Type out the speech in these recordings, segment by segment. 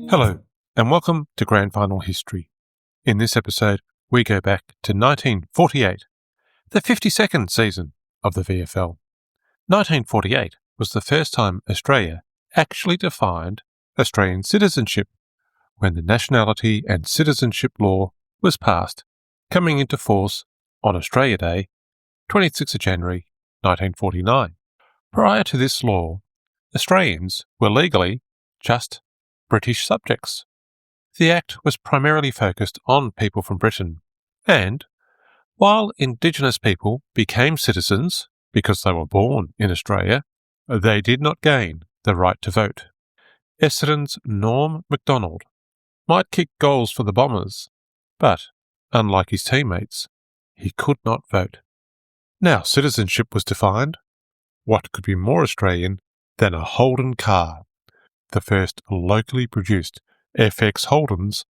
Hello, and welcome to Grand Final History. In this episode, we go back to 1948, the 52nd season of the VFL. 1948 was the first time Australia actually defined Australian citizenship, when the Nationality and Citizenship Law was passed, coming into force on Australia Day, 26th of January 1949. Prior to this law, Australians were legally just British subjects. The Act was primarily focused on people from Britain, and while Indigenous people became citizens because they were born in Australia, they did not gain the right to vote. Essendon's Norm MacDonald might kick goals for the Bombers, but, unlike his teammates, he could not vote. Now citizenship was defined. What could be more Australian than a Holden car? The first locally produced FX Holdens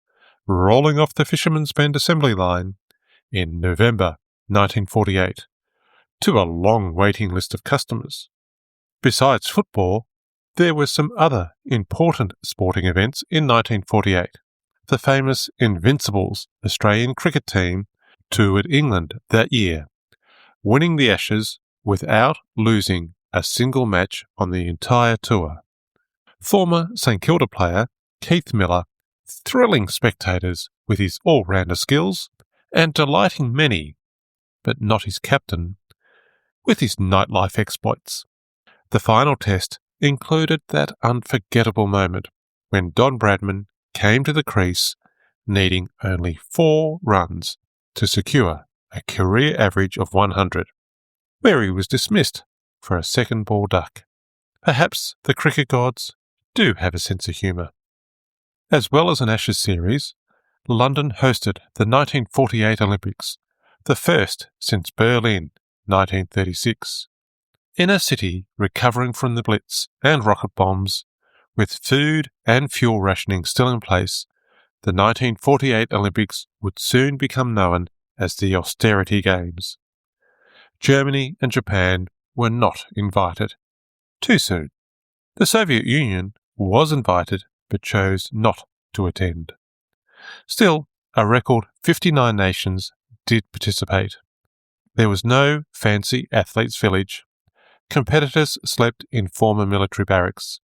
rolling off the Fisherman's Bend assembly line in November 1948 to a long waiting list of customers. Besides football, there were some other important sporting events in 1948. The famous Invincibles Australian cricket team toured England that year, winning the Ashes without losing a single match on the entire tour. Former St Kilda player Keith Miller thrilling spectators with his all-rounder skills and delighting many, but not his captain, with his nightlife exploits. The final test included that unforgettable moment when Don Bradman came to the crease needing only 4 runs to secure a career average of 100, where he was dismissed for a second ball duck. Perhaps the cricket gods do have a sense of humour. As well as an Ashes series, London hosted the 1948 Olympics, the first since Berlin 1936. In a city recovering from the Blitz and rocket bombs, with food and fuel rationing still in place, the 1948 Olympics would soon become known as the Austerity Games. Germany and Japan were not invited. Too soon. The Soviet Union was invited but chose not to attend. Still, a record 59 nations did participate. There was no fancy athletes' village. Competitors slept in former military barracks.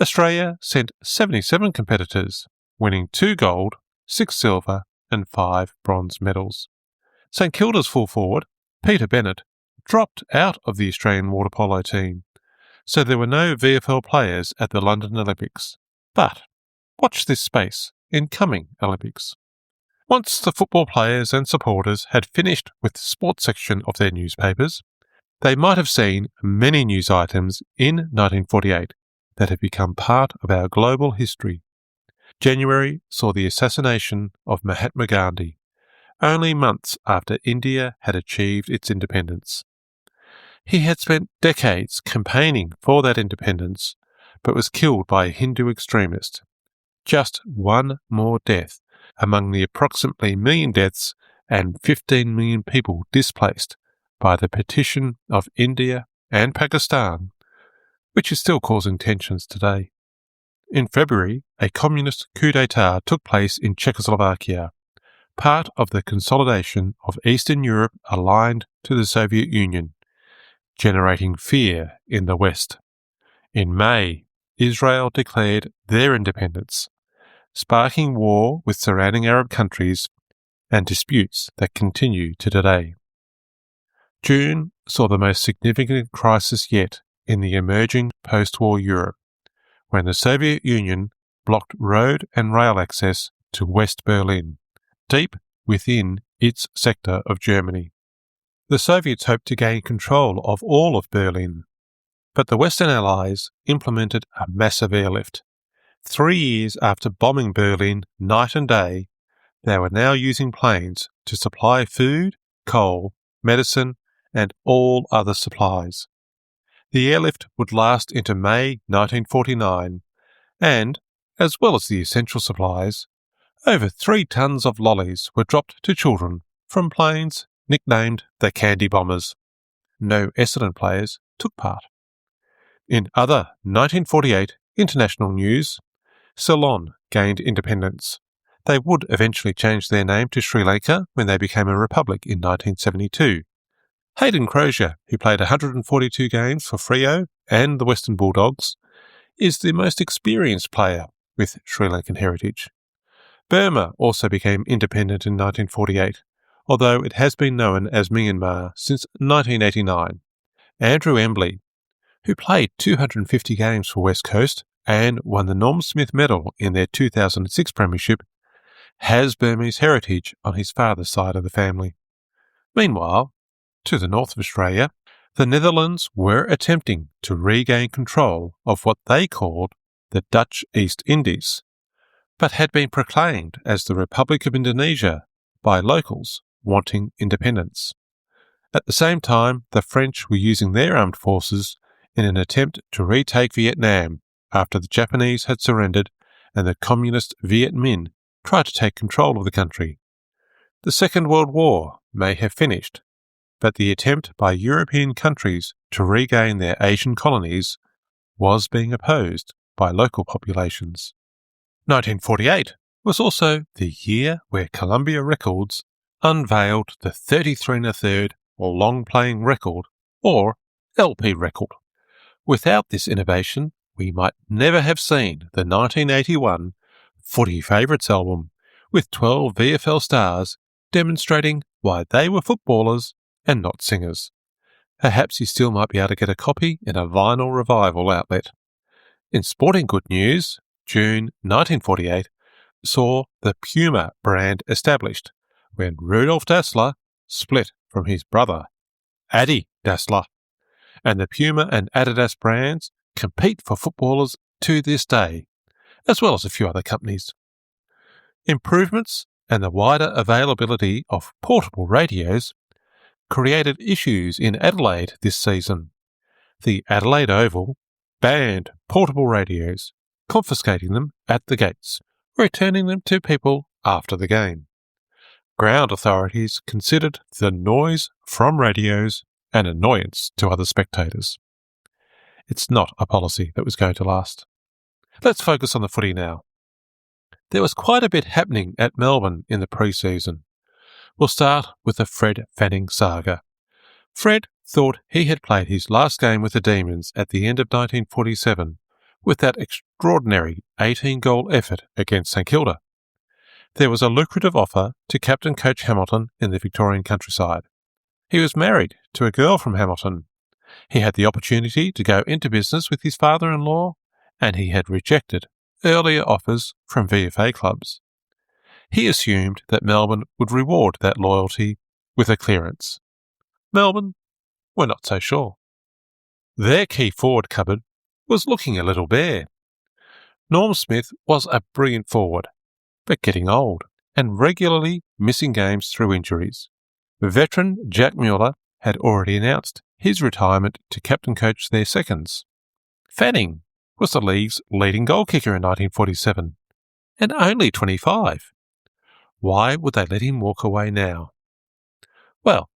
Australia sent 77 competitors, winning 2 gold, 6 silver and 5 bronze medals. St Kilda's full forward, Peter Bennett, dropped out of the Australian water polo team, so there were no VFL players at the London Olympics. But watch this space in coming Olympics. Once the football players and supporters had finished with the sports section of their newspapers, they might have seen many news items in 1948 that have become part of our global history. January saw the assassination of Mahatma Gandhi, only months after India had achieved its independence. He had spent decades campaigning for that independence, but was killed by a Hindu extremist. Just one more death among the approximately 1 million deaths and 15 million people displaced by the partition of India and Pakistan, which is still causing tensions today. In February, a communist coup d'etat took place in Czechoslovakia, part of the consolidation of Eastern Europe aligned to the Soviet Union, generating fear in the West. In May, Israel declared their independence, sparking war with surrounding Arab countries and disputes that continue to today. June saw the most significant crisis yet in the emerging post-war Europe, when the Soviet Union blocked road and rail access to West Berlin, deep within its sector of Germany. The Soviets hoped to gain control of all of Berlin, but the Western Allies implemented a massive airlift. 3 years after bombing Berlin night and day, they were now using planes to supply food, coal, medicine, and all other supplies. The airlift would last into May 1949, and, as well as the essential supplies, over 3 tons of lollies were dropped to children from planes nicknamed the Candy Bombers. No Essendon players took part. In other 1948 international news, Ceylon gained independence. They would eventually change their name to Sri Lanka when they became a republic in 1972. Hayden Crozier, who played 142 games for Freo and the Western Bulldogs, is the most experienced player with Sri Lankan heritage. Burma also became independent in 1948, although it has been known as Myanmar since 1989. Andrew Embley, who played 250 games for West Coast and won the Norm Smith Medal in their 2006 premiership, has Burmese heritage on his father's side of the family. Meanwhile, to the north of Australia, the Netherlands were attempting to regain control of what they called the Dutch East Indies, but had been proclaimed as the Republic of Indonesia by locals wanting independence. At the same time, the French were using their armed forces in an attempt to retake Vietnam after the Japanese had surrendered and the communist Viet Minh tried to take control of the country. The Second World War may have finished, but the attempt by European countries to regain their Asian colonies was being opposed by local populations. 1948 was also the year where Columbia Records unveiled the 33 1/3 long-playing record, or LP record. Without this innovation, we might never have seen the 1981 Footy Favourites album with 12 VFL stars demonstrating why they were footballers and not singers. Perhaps you still might be able to get a copy in a vinyl revival outlet. In sporting good news, June 1948 saw the Puma brand established when Rudolf Dassler split from his brother, Adi Dassler, and the Puma and Adidas brands compete for footballers to this day, as well as a few other companies. Improvements and the wider availability of portable radios created issues in Adelaide this season. The Adelaide Oval banned portable radios, confiscating them at the gates, returning them to people after the game. Ground authorities considered the noise from radios an annoyance to other spectators. It's not a policy that was going to last. Let's focus on the footy now. There was quite a bit happening at Melbourne in the pre-season. We'll start with the Fred Fanning saga. Fred thought he had played his last game with the Demons at the end of 1947 with that extraordinary 18-goal effort against St Kilda. There was a lucrative offer to captain Coach Hamilton in the Victorian countryside. He was married to a girl from Hamilton. He had the opportunity to go into business with his father-in-law, and he had rejected earlier offers from VFA clubs. He assumed that Melbourne would reward that loyalty with a clearance. Melbourne were not so sure. Their key forward cupboard was looking a little bare. Norm Smith was a brilliant forward, but getting old and regularly missing games through injuries. Veteran Jack Mueller had already announced his retirement to captain coach their seconds. Fanning was the league's leading goal kicker in 1947, and only 25. Why would they let him walk away now? Well,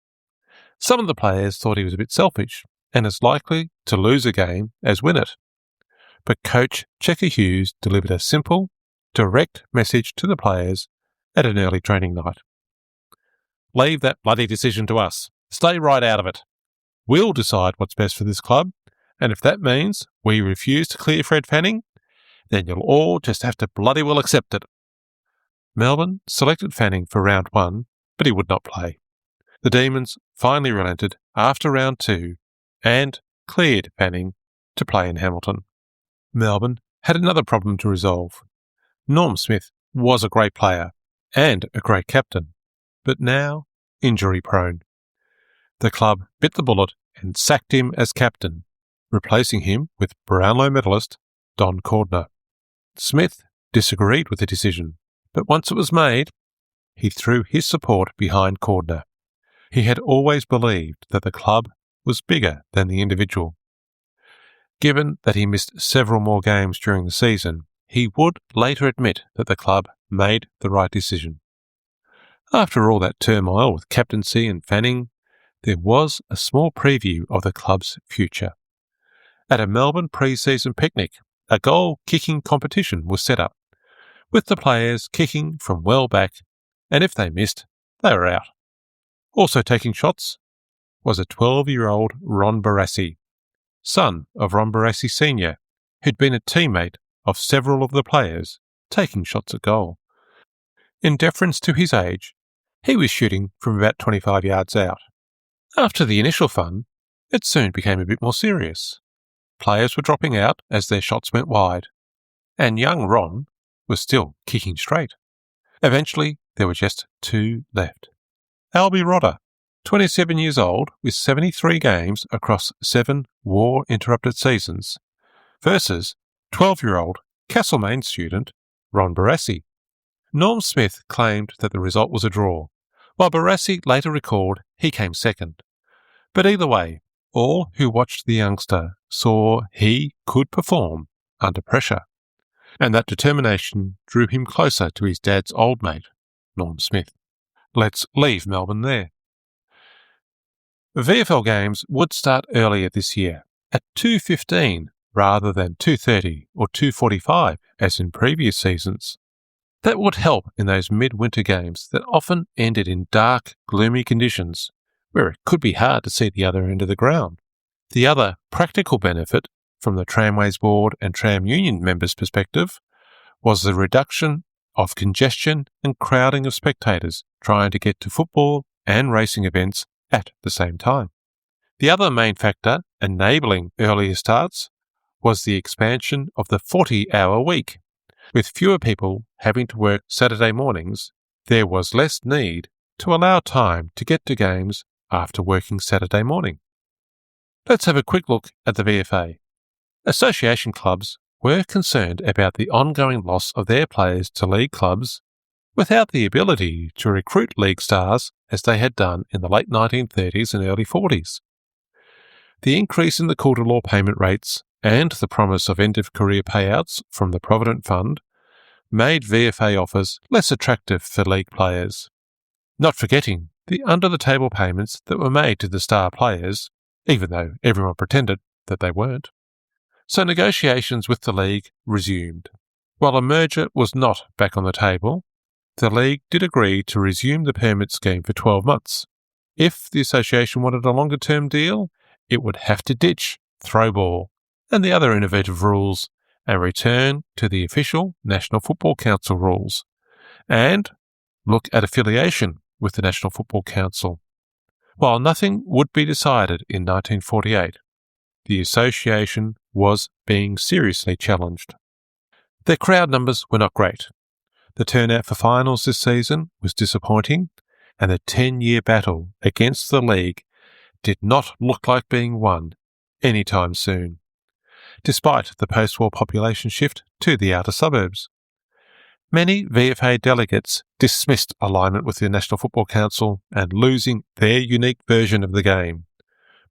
some of the players thought he was a bit selfish and as likely to lose a game as win it. But coach Checker Hughes delivered a simple, direct message to the players at an early training night. Leave that bloody decision to us. Stay right out of it. We'll decide what's best for this club, and if that means we refuse to clear Fred Fanning, then you'll all just have to bloody well accept it. Melbourne selected Fanning for round 1, but he would not play. The Demons finally relented after round 2 and cleared Fanning to play in Hamilton. Melbourne had another problem to resolve. Norm Smith was a great player and a great captain, but now injury-prone. The club bit the bullet and sacked him as captain, replacing him with Brownlow medalist Don Cordner. Smith disagreed with the decision, but once it was made, he threw his support behind Cordner. He had always believed that the club was bigger than the individual. Given that he missed several more games during the season, he would later admit that the club made the right decision. After all that turmoil with captaincy and Fanning, there was a small preview of the club's future. At a Melbourne pre-season picnic, a goal-kicking competition was set up, with the players kicking from well back, and if they missed, they were out. Also taking shots was a 12-year-old Ron Barassi, son of Ron Barassi Sr., who'd been a teammate of several of the players taking shots at goal. In deference to his age, he was shooting from about 25 yards out. After the initial fun, it soon became a bit more serious. Players were dropping out as their shots went wide, and young Ron was still kicking straight. Eventually, there were just two left. Albie Rodder, 27 years old with 73 games across 7 war-interrupted seasons, versus 12-year-old Castlemaine student Ron Barassi. Norm Smith claimed that the result was a draw, while Barassi later recalled he came second. But either way, all who watched the youngster saw he could perform under pressure, and that determination drew him closer to his dad's old mate, Norm Smith. Let's leave Melbourne there. VFL games would start earlier this year, at 2:15 rather than 2:30 or 2:45 as in previous seasons. That would help in those midwinter games that often ended in dark, gloomy conditions, where it could be hard to see the other end of the ground. The other practical benefit, from the Tramways Board and Tram Union members' perspective, was the reduction of congestion and crowding of spectators trying to get to football and racing events at the same time. The other main factor enabling earlier starts was the expansion of the 40-hour week. With fewer people having to work Saturday mornings, there was less need to allow time to get to games after working Saturday morning. Let's have a quick look at the VFA. Association clubs were concerned about the ongoing loss of their players to league clubs without the ability to recruit league stars as they had done in the late 1930s and early 40s. The increase in the Coulter Law payment rates and the promise of end-of-career payouts from the Provident Fund made VFA offers less attractive for league players, not forgetting the under-the-table payments that were made to the star players, even though everyone pretended that they weren't. So negotiations with the league resumed. While a merger was not back on the table, the league did agree to resume the permit scheme for 12 months. If the association wanted a longer-term deal, it would have to ditch throwball and the other innovative rules and return to the official National Football Council rules and look at affiliation with the National Football Council. While nothing would be decided in 1948, the association was being seriously challenged. Their crowd numbers were not great. The turnout for finals this season was disappointing, and the 10-year battle against the league did not look like being won anytime soon, despite the post-war population shift to the outer suburbs. Many VFA delegates dismissed alignment with the National Football Council and losing their unique version of the game,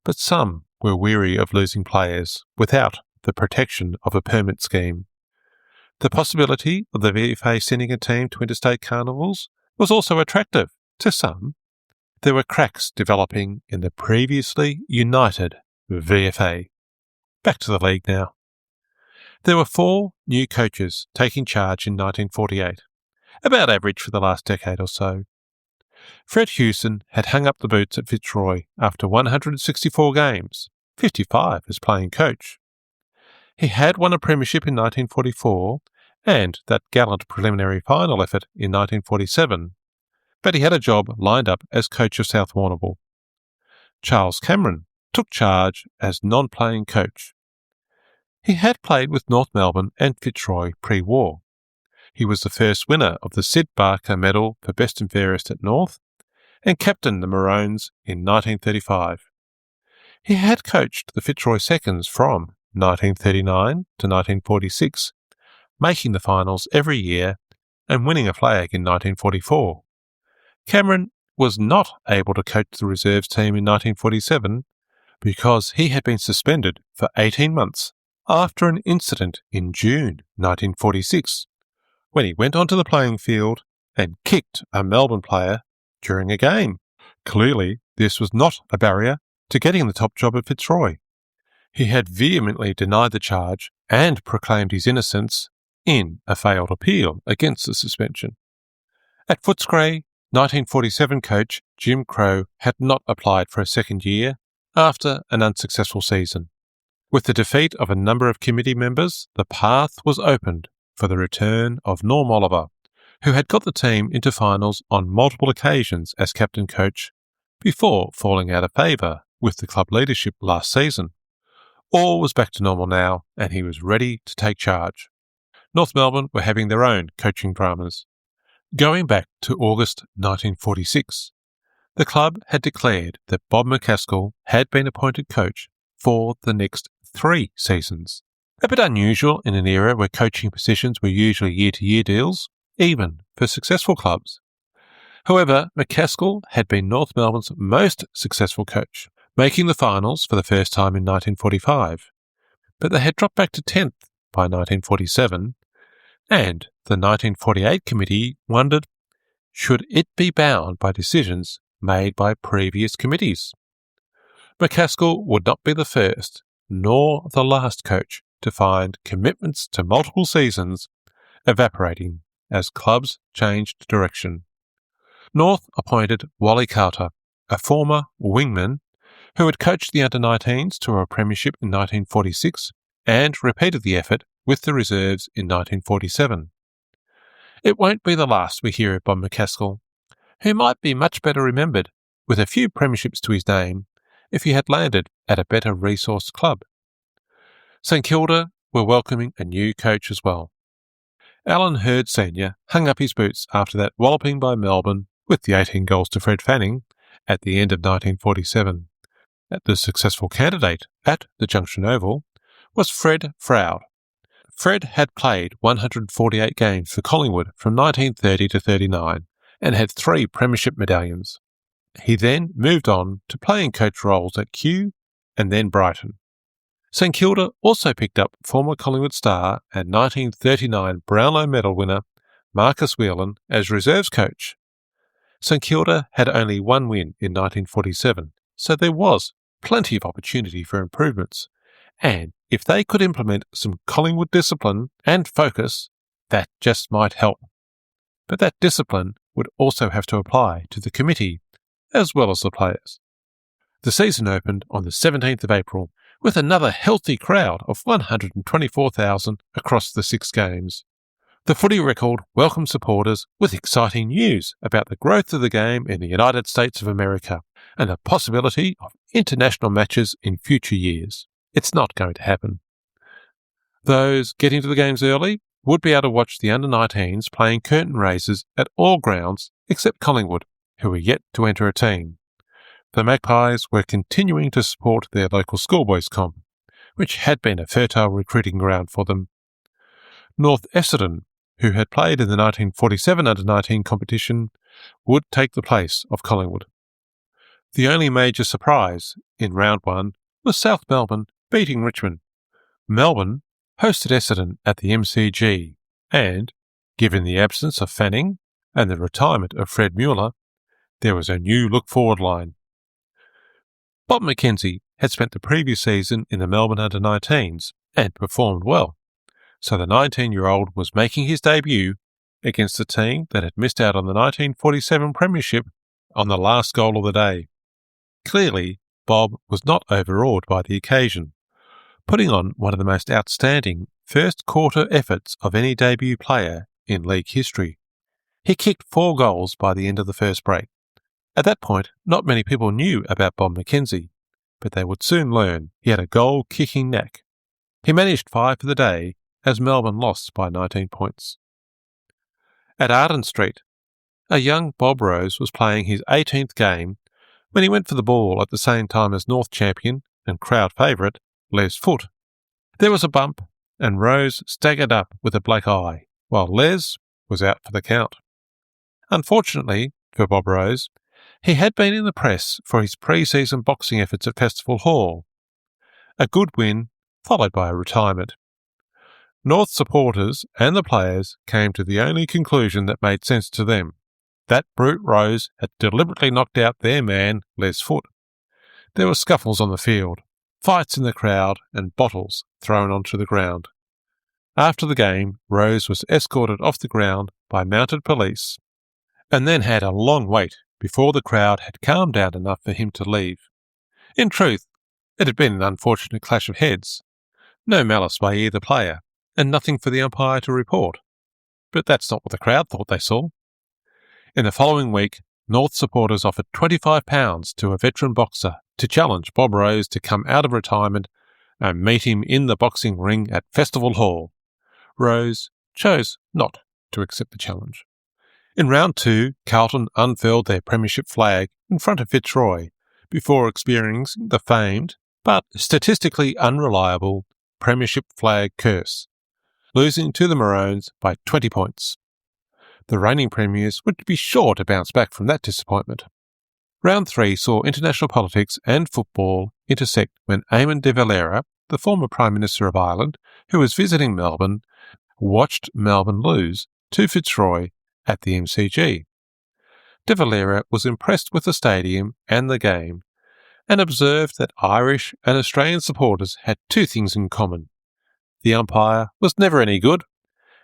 but some were weary of losing players without the protection of a permit scheme. The possibility of the VFA sending a team to interstate carnivals was also attractive to some. There were cracks developing in the previously united VFA. Back to the league now. There were 4 new coaches taking charge in 1948, about average for the last decade or so. Fred Hewson had hung up the boots at Fitzroy after 164 games, 55 as playing coach. He had won a premiership in 1944 and that gallant preliminary final effort in 1947, but he had a job lined up as coach of South Warrnambool. Charles Cameron took charge as non-playing coach. He had played with North Melbourne and Fitzroy pre-war. He was the first winner of the Sid Barker Medal for Best and Fairest at North and captained the Maroons in 1935. He had coached the Fitzroy Seconds from 1939 to 1946, making the finals every year and winning a flag in 1944. Cameron was not able to coach the reserves team in 1947 because he had been suspended for 18 months after an incident in June 1946, when he went onto the playing field and kicked a Melbourne player during a game. Clearly, this was not a barrier to getting the top job at Fitzroy. He had vehemently denied the charge and proclaimed his innocence in a failed appeal against the suspension. At Footscray, 1947 coach Jim Crow had not applied for a second year after an unsuccessful season. With the defeat of a number of committee members, the path was opened for the return of Norm Oliver, who had got the team into finals on multiple occasions as captain-coach before falling out of favour with the club leadership last season. All was back to normal now, and he was ready to take charge. North Melbourne were having their own coaching dramas. Going back to August 1946, the club had declared that Bob McCaskill had been appointed coach for the next 3 seasons. A bit unusual in an era where coaching positions were usually year-to-year deals, even for successful clubs. However, McCaskill had been North Melbourne's most successful coach, making the finals for the first time in 1945, but they had dropped back to 10th by 1947, and the 1948 committee wondered, should it be bound by decisions made by previous committees? McCaskill would not be the first, nor the last coach to find commitments to multiple seasons evaporating as clubs changed direction. North appointed Wally Carter, a former wingman who had coached the under-19s to a premiership in 1946 and repeated the effort with the reserves in 1947. It won't be the last we hear of Bob McCaskill, who might be much better remembered with a few premierships to his name if he had landed at a better resourced club. St Kilda were welcoming a new coach as well. Alan Hurd Sr. hung up his boots after that walloping by Melbourne with the 18 goals to Fred Fanning at the end of 1947. The successful candidate at the Junction Oval was Fred Froud. Fred had played 148 games for Collingwood from 1930 to 39 and had 3 premiership medallions. He then moved on to playing coach roles at Kew and then Brighton. St Kilda also picked up former Collingwood star and 1939 Brownlow medal winner Marcus Whelan as reserves coach. St Kilda had only 1 win in 1947, so there was plenty of opportunity for improvements, and if they could implement some Collingwood discipline and focus, that just might help. But that discipline would also have to apply to the committee as well as the players. The season opened on the 17th of April with another healthy crowd of 124,000 across the 6 games. The footy record welcomed supporters with exciting news about the growth of the game in the United States of America and the possibility of international matches in future years. It's not going to happen. Those getting to the games early would be able to watch the under-19s playing curtain raisers at all grounds except Collingwood, who were yet to enter a team. The Magpies were continuing to support their local schoolboys comp, which had been a fertile recruiting ground for them. North Essendon, who had played in the 1947 under-19 competition, would take the place of Collingwood. The only major surprise in round 1 was South Melbourne beating Richmond. Melbourne hosted Essendon at the MCG and, given the absence of Fanning and the retirement of Fred Mueller, there was a new look-forward line. Bob McKenzie had spent the previous season in the Melbourne under-19s and performed well, so the 19-year-old was making his debut against a team that had missed out on the 1947 premiership on the last goal of the day. Clearly, Bob was not overawed by the occasion, putting on one of the most outstanding first-quarter efforts of any debut player in league history. He kicked 4 goals by the end of the first break. At that point, not many people knew about Bob McKenzie, but they would soon learn he had a goal-kicking knack. He managed 5 for the day as Melbourne lost by 19 points. At Arden Street, a young Bob Rose was playing his 18th game when he went for the ball at the same time as North champion and crowd favourite Les Foot. There was a bump, and Rose staggered up with a black eye, while Les was out for the count. Unfortunately for Bob Rose, he had been in the press for his pre-season boxing efforts at Festival Hall. A good win, followed by a retirement. North supporters and the players came to the only conclusion that made sense to them. That brute Rose had deliberately knocked out their man, Les Foot. There were scuffles on the field. fights in the crowd and bottles thrown onto the ground. After the game, Rose was escorted off the ground by mounted police and then had a long wait before the crowd had calmed down enough for him to leave. In truth, it had been an unfortunate clash of heads. No malice by either player, and nothing for the umpire to report. But that's not what the crowd thought they saw. In the following week, North supporters offered £25 to a veteran boxer to challenge Bob Rose to come out of retirement and meet him in the boxing ring at Festival Hall. Rose chose not to accept the challenge. In round 2, Carlton unfurled their premiership flag in front of Fitzroy before experiencing the famed but statistically unreliable premiership flag curse, losing to the Maroons by 20 points. The reigning premiers would be sure to bounce back from that disappointment. Round 3 saw international politics and football intersect when Eamon de Valera, the former Prime Minister of Ireland, who was visiting Melbourne, watched Melbourne lose to Fitzroy at the MCG. De Valera was impressed with the stadium and the game and observed that Irish and Australian supporters had two things in common. The umpire was never any good,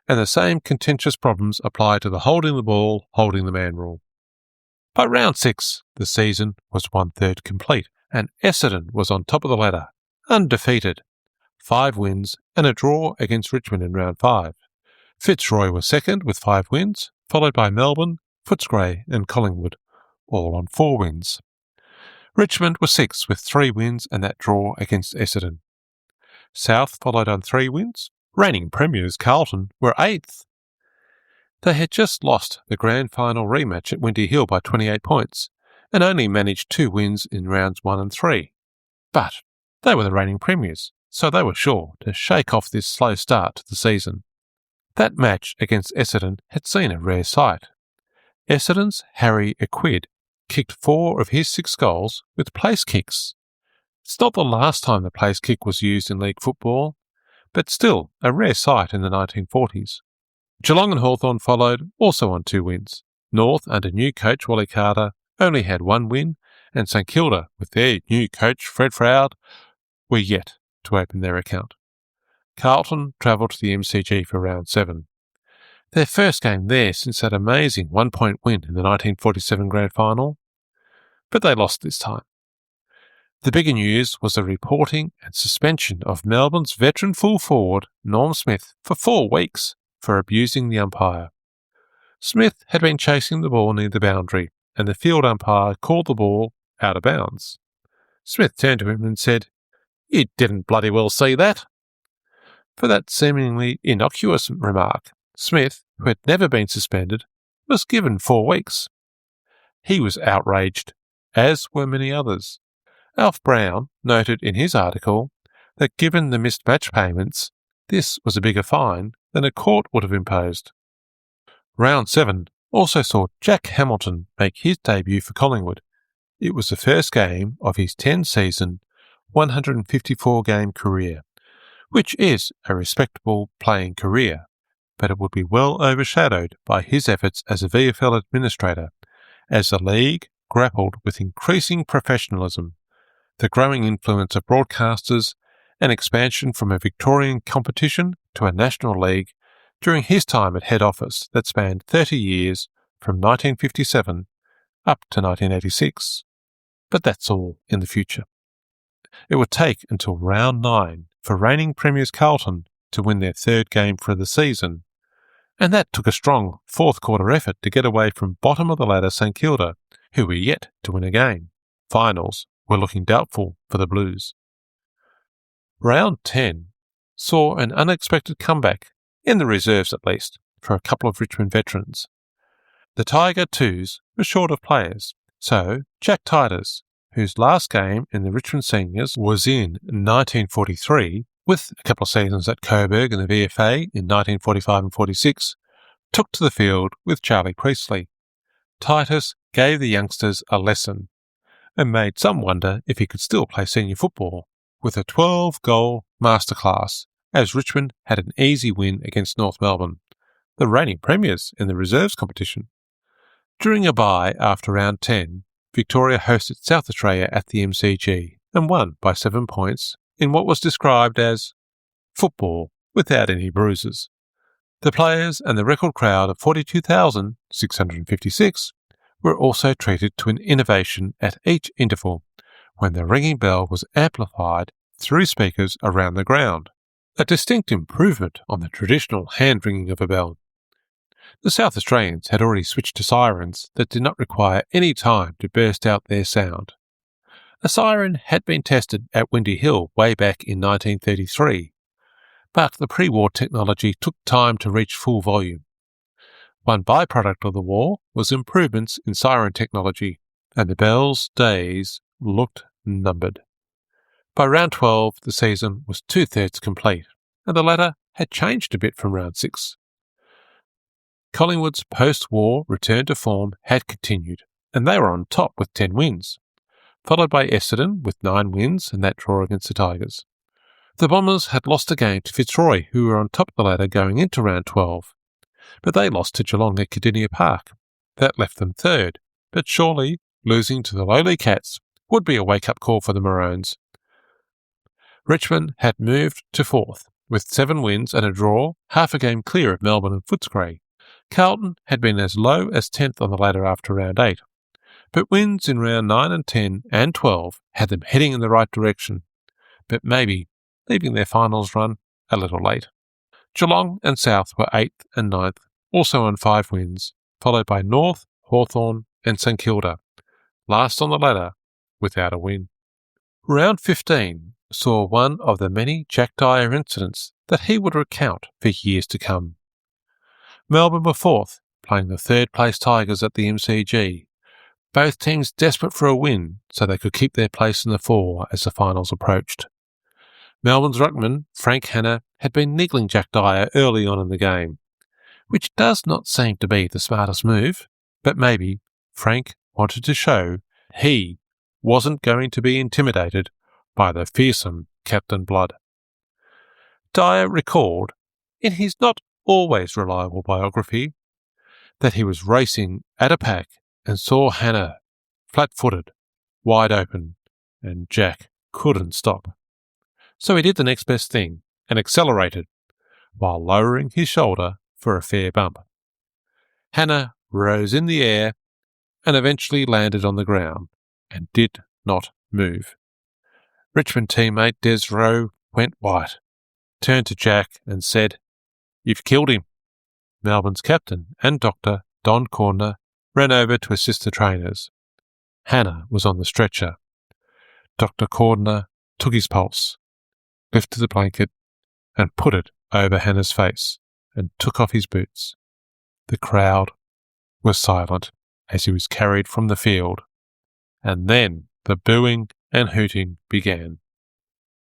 and the same contentious problems applied to the holding the ball, holding the man rule. By round 6, the season was 1/3 complete, and Essendon was on top of the ladder, undefeated, 5 wins and a draw against Richmond in round 5. Fitzroy was second with 5 wins, followed by Melbourne, Footscray and Collingwood, all on 4 wins. Richmond was 6th with 3 wins and that draw against Essendon. South followed on 3 wins. Reigning premiers Carlton were 8th. They had just lost the grand final rematch at Windy Hill by 28 points and only managed 2 wins in rounds 1 and 3. But they were the reigning premiers, so they were sure to shake off this slow start to the season. That match against Essendon had seen a rare sight. Essendon's Harry Aquid kicked 4 of his 6 goals with place kicks. It's not the last time the place kick was used in league football, but still a rare sight in the 1940s. Geelong and Hawthorn followed, also on 2 wins. North, under new coach Wally Carter, only had 1 win, and St Kilda, with their new coach Fred Froud, were yet to open their account. Carlton travelled to the MCG for round 7. Their first game there since that amazing 1-point win in the 1947 Grand Final, but they lost this time. The bigger news was the reporting and suspension of Melbourne's veteran full forward Norm Smith for 4 weeks for abusing the umpire. Smith had been chasing the ball near the boundary, and the field umpire called the ball out of bounds. Smith turned to him and said, "You didn't bloody well see that." For that seemingly innocuous remark, Smith, who had never been suspended, was given 4 weeks. He was outraged, as were many others. Alf Brown noted in his article that given the missed match payments, this was a bigger fine than a court would have imposed. Round 7 also saw Jack Hamilton make his debut for Collingwood. It was the first game of his 10-season, 154-game career, which is a respectable playing career, but it would be well overshadowed by his efforts as a VFL administrator, as the league grappled with increasing professionalism, the growing influence of broadcasters, and expansion from a Victorian competition to a national league during his time at head office that spanned 30 years from 1957 up to 1986. But that's all in the future. It would take until round 9 for reigning premiers Carlton to win their 3rd game for the season, and that took a strong 4th quarter effort to get away from bottom of the ladder St Kilda, who were yet to win a game. Finals were looking doubtful for the Blues. Round 10 saw an unexpected comeback, in the reserves at least, for a couple of Richmond veterans. The Tiger Twos were short of players, so Jack Titus, whose last game in the Richmond Seniors was in 1943, with a couple of seasons at Coburg and the VFA in 1945 and 46, took to the field with Charlie Priestley. Titus gave the youngsters a lesson and made some wonder if he could still play senior football, with a 12-goal masterclass, as Richmond had an easy win against North Melbourne, the reigning premiers in the reserves competition. During a bye after round 10, Victoria hosted South Australia at the MCG, and won by 7 points in what was described as football without any bruises. The players and the record crowd of 42,656 were also treated to an innovation at each interval when the ringing bell was amplified through speakers around the ground, a distinct improvement on the traditional hand-ringing of a bell. The South Australians had already switched to sirens that did not require any time to burst out their sound. A siren had been tested at Windy Hill way back in 1933, but the pre-war technology took time to reach full volume. One byproduct of the war was improvements in siren technology, and the bell's days looked numbered. By round 12, the season was 2/3 complete, and the ladder had changed a bit from round 6. Collingwood's post-war return to form had continued, and they were on top with 10 wins, followed by Essendon with 9 wins and that draw against the Tigers. The Bombers had lost a game to Fitzroy, who were on top of the ladder going into round 12, but they lost to Geelong at Cardinia Park. That left them third, but surely losing to the lowly Cats would be a wake-up call for the Maroons. Richmond had moved to fourth, with 7 wins and a draw, half a game clear of Melbourne and Footscray. Carlton had been as low as 10th on the ladder after round 8, but wins in round 9 and 10 and 12 had them heading in the right direction, but maybe leaving their finals run a little late. Geelong and South were 8th and 9th, also on 5 wins, followed by North, Hawthorn and St Kilda, last on the ladder without a win. Round 15 saw one of the many Jack Dyer incidents that he would recount for years to come. Melbourne were 4th, playing the 3rd-place Tigers at the MCG, both teams desperate for a win so they could keep their place in the 4 as the finals approached. Melbourne's ruckman, Frank Hannah, had been niggling Jack Dyer early on in the game, which does not seem to be the smartest move, but maybe Frank wanted to show he wasn't going to be intimidated by the fearsome Captain Blood. Dyer recalled, in his not always reliable biography, that he was racing at a pack and saw Hannah flat-footed, wide open, and Jack couldn't stop. So he did the next best thing and accelerated while lowering his shoulder for a fair bump. Hannah rose in the air and eventually landed on the ground and did not move. Richmond teammate Des Rowe went white, turned to Jack and said, "You've killed him." Melbourne's captain and doctor, Don Cordner, ran over to assist the trainers. Hannah was on the stretcher. Dr. Cordner took his pulse, lifted the blanket and put it over Hannah's face and took off his boots. The crowd was silent as he was carried from the field, and then the booing and hooting began.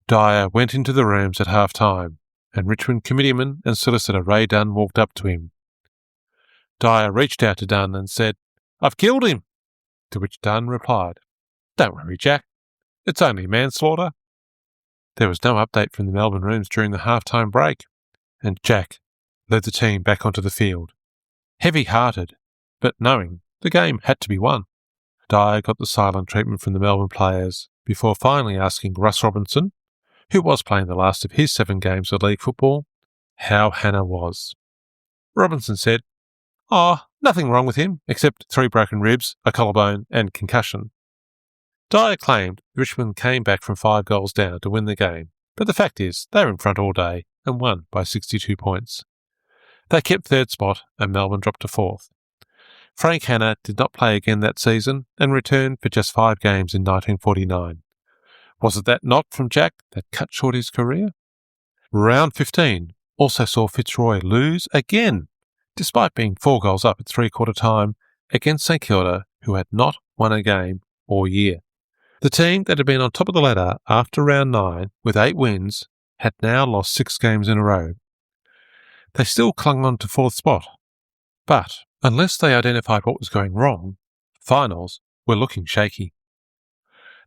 Dyer went into the rooms at half-time, and Richmond committeeman and solicitor Ray Dunn walked up to him. Dyer reached out to Dunn and said, "I've killed him," to which Dunn replied, "Don't worry, Jack. It's only manslaughter." There was no update from the Melbourne rooms during the half-time break, and Jack led the team back onto the field, heavy-hearted, but knowing the game had to be won. Dyer got the silent treatment from the Melbourne players before finally asking Russ Robinson, who was playing the last of his 7 games of league football, how Hannah was. Robinson said, "Oh, nothing wrong with him, except 3 broken ribs, a collarbone and concussion." Dyer claimed Richmond came back from 5 goals down to win the game, but the fact is they were in front all day and won by 62 points. They kept 3rd spot and Melbourne dropped to 4th. Frank Hannah did not play again that season and returned for just 5 games in 1949. Was it that knock from Jack that cut short his career? Round 15 also saw Fitzroy lose again, despite being 4 goals up at 3/4 time against St Kilda, who had not won a game all year. The team that had been on top of the ladder after round 9 with 8 wins had now lost 6 games in a row. They still clung on to 4th spot, but unless they identified what was going wrong, finals were looking shaky.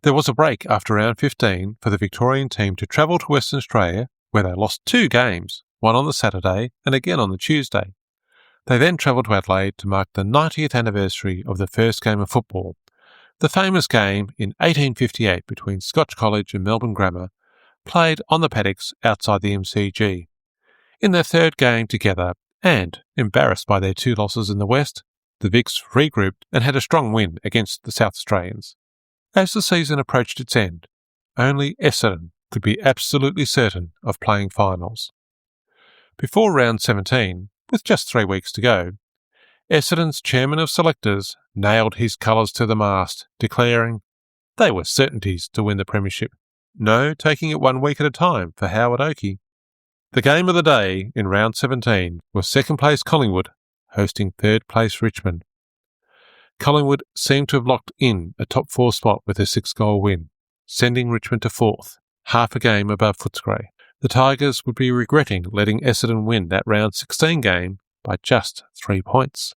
There was a break after round 15 for the Victorian team to travel to Western Australia, where they lost 2 games, one on the Saturday and again on the Tuesday. They then travelled to Adelaide to mark the 90th anniversary of the first game of football, The famous game in 1858 between Scotch College and Melbourne Grammar played on the paddocks outside the MCG. In their third game together, and embarrassed by their 2 losses in the West, the Vics regrouped and had a strong win against the South Australians. As the season approached its end, only Essendon could be absolutely certain of playing finals. Before round 17, with just 3 weeks to go, Essendon's chairman of selectors nailed his colours to the mast, declaring they were certainties to win the premiership. No taking it 1 week at a time for Howard Oakey. The game of the day in round 17 was second place Collingwood hosting third place Richmond. Collingwood seemed to have locked in a top 4 spot with a 6-goal win, sending Richmond to 4th, half a game above Footscray. The Tigers would be regretting letting Essendon win that round 16 game by just 3 points.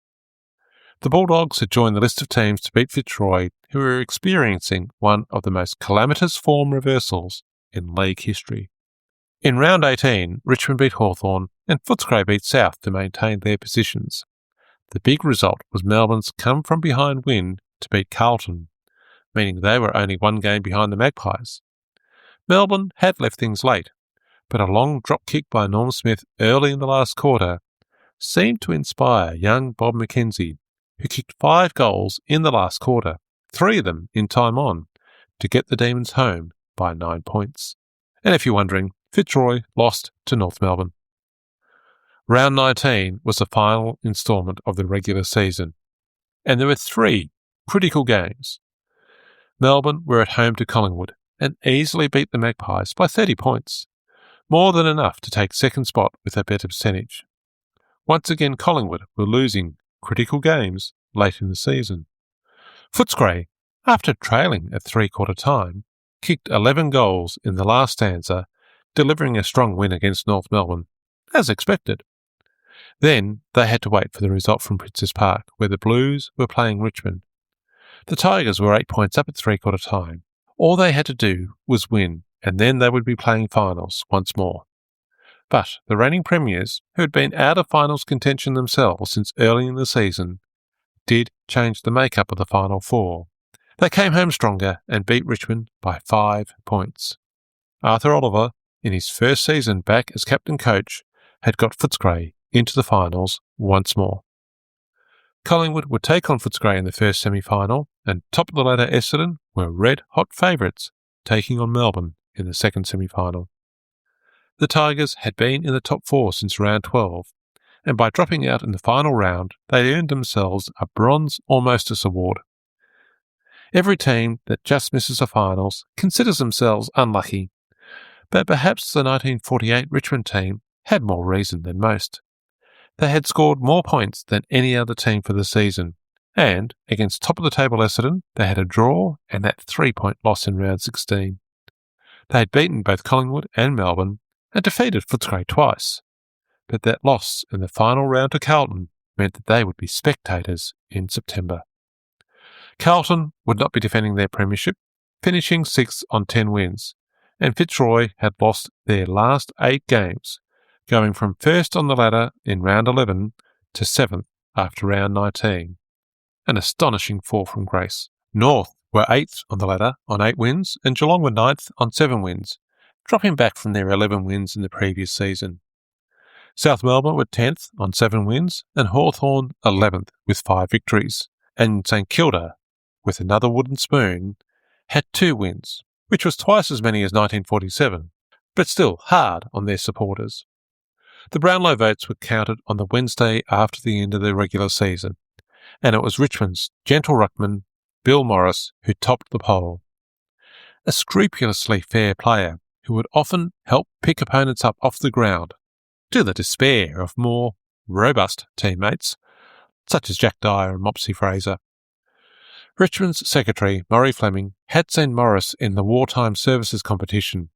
The Bulldogs had joined the list of teams to beat Fitzroy, who were experiencing one of the most calamitous form reversals in league history. In round 18, Richmond beat Hawthorn and Footscray beat South to maintain their positions. The big result was Melbourne's come-from-behind win to beat Carlton, meaning they were only 1 game behind the Magpies. Melbourne had left things late, but a long drop kick by Norm Smith early in the last quarter seemed to inspire young Bob McKenzie, who kicked 5 goals in the last quarter, 3 of them in time on, to get the Demons home by 9 points. And if you're wondering, Fitzroy lost to North Melbourne. Round 19 was the final instalment of the regular season, and there were 3 critical games. Melbourne were at home to Collingwood and easily beat the Magpies by 30 points, more than enough to take second spot with a better percentage. Once again, Collingwood were losing critical games late in the season. Footscray, after trailing at 3/4 time, kicked 11 goals in the last stanza, delivering a strong win against North Melbourne, as expected. Then they had to wait for the result from Princes Park, where the Blues were playing Richmond. The Tigers were 8 points up at 3/4 time. All they had to do was win, and then they would be playing finals once more. But the reigning premiers, who had been out of finals contention themselves since early in the season, did change the makeup of the Final 4. They came home stronger and beat Richmond by 5 points. Arthur Oliver, in his first season back as captain-coach, had got Footscray into the finals once more. Collingwood would take on Footscray in the first semi-final, and top-of-the-ladder Essendon were red-hot favourites, taking on Melbourne in the second semi-final. The Tigers had been in the top 4 since round 12, and by dropping out in the final round, they earned themselves a Bronze Almostess award. Every team that just misses the finals considers themselves unlucky, but perhaps the 1948 Richmond team had more reason than most. They had scored more points than any other team for the season, and against top-of-the-table Essendon, they had a draw and that 3-point loss in round 16. They had beaten both Collingwood and Melbourne and defeated Footscray twice, but that loss in the final round to Carlton meant that they would be spectators in September. Carlton would not be defending their premiership, finishing 6th on 10 wins, and Fitzroy had lost their last 8 games, going from first on the ladder in round 11 to 7th after round 19. An astonishing fall from grace. North were 8th on the ladder on 8 wins, and Geelong were 9th on 7 wins, dropping back from their 11 wins in the previous season. South Melbourne were 10th on 7 wins, and Hawthorn 11th with 5 victories, and St Kilda, with another wooden spoon, had 2 wins, which was twice as many as 1947, but still hard on their supporters. The Brownlow votes were counted on the Wednesday after the end of the regular season, and it was Richmond's gentle ruckman, Bill Morris, who topped the poll. A scrupulously fair player who would often help pick opponents up off the ground, to the despair of more robust teammates, such as Jack Dyer and Mopsy Fraser. Richmond's secretary, Murray Fleming, had seen Morris in the wartime services competition,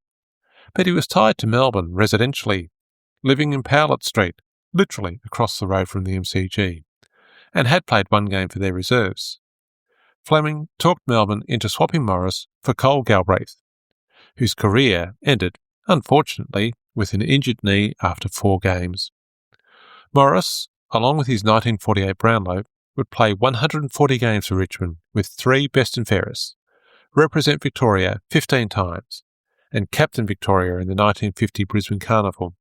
but he was tied to Melbourne residentially, living in Powlett Street, literally across the road from the MCG, and had played 1 game for their reserves. Fleming talked Melbourne into swapping Morris for Cole Galbraith, whose career ended, unfortunately, with an injured knee after 4 games. Morris, along with his 1948 Brownlow, would play 140 games for Richmond with 3 best and fairest, represent Victoria 15 times, and captain Victoria in the 1950 Brisbane Carnival,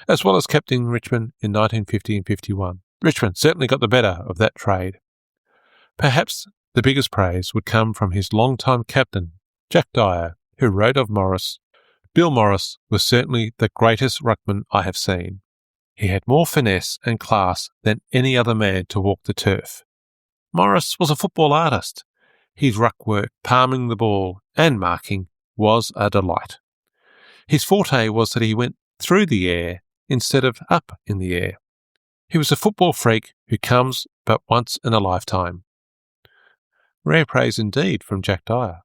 as well as captain Richmond in 1950 and 51. Richmond certainly got the better of that trade. Perhaps the biggest praise would come from his longtime captain, Jack Dyer, who wrote of Morris, "Bill Morris was certainly the greatest ruckman I have seen. He had more finesse and class than any other man to walk the turf. Morris was a football artist. His ruck work, palming the ball and marking, was a delight. His forte was that he went through the air instead of up in the air. He was a football freak who comes but once in a lifetime." Rare praise indeed from Jack Dyer.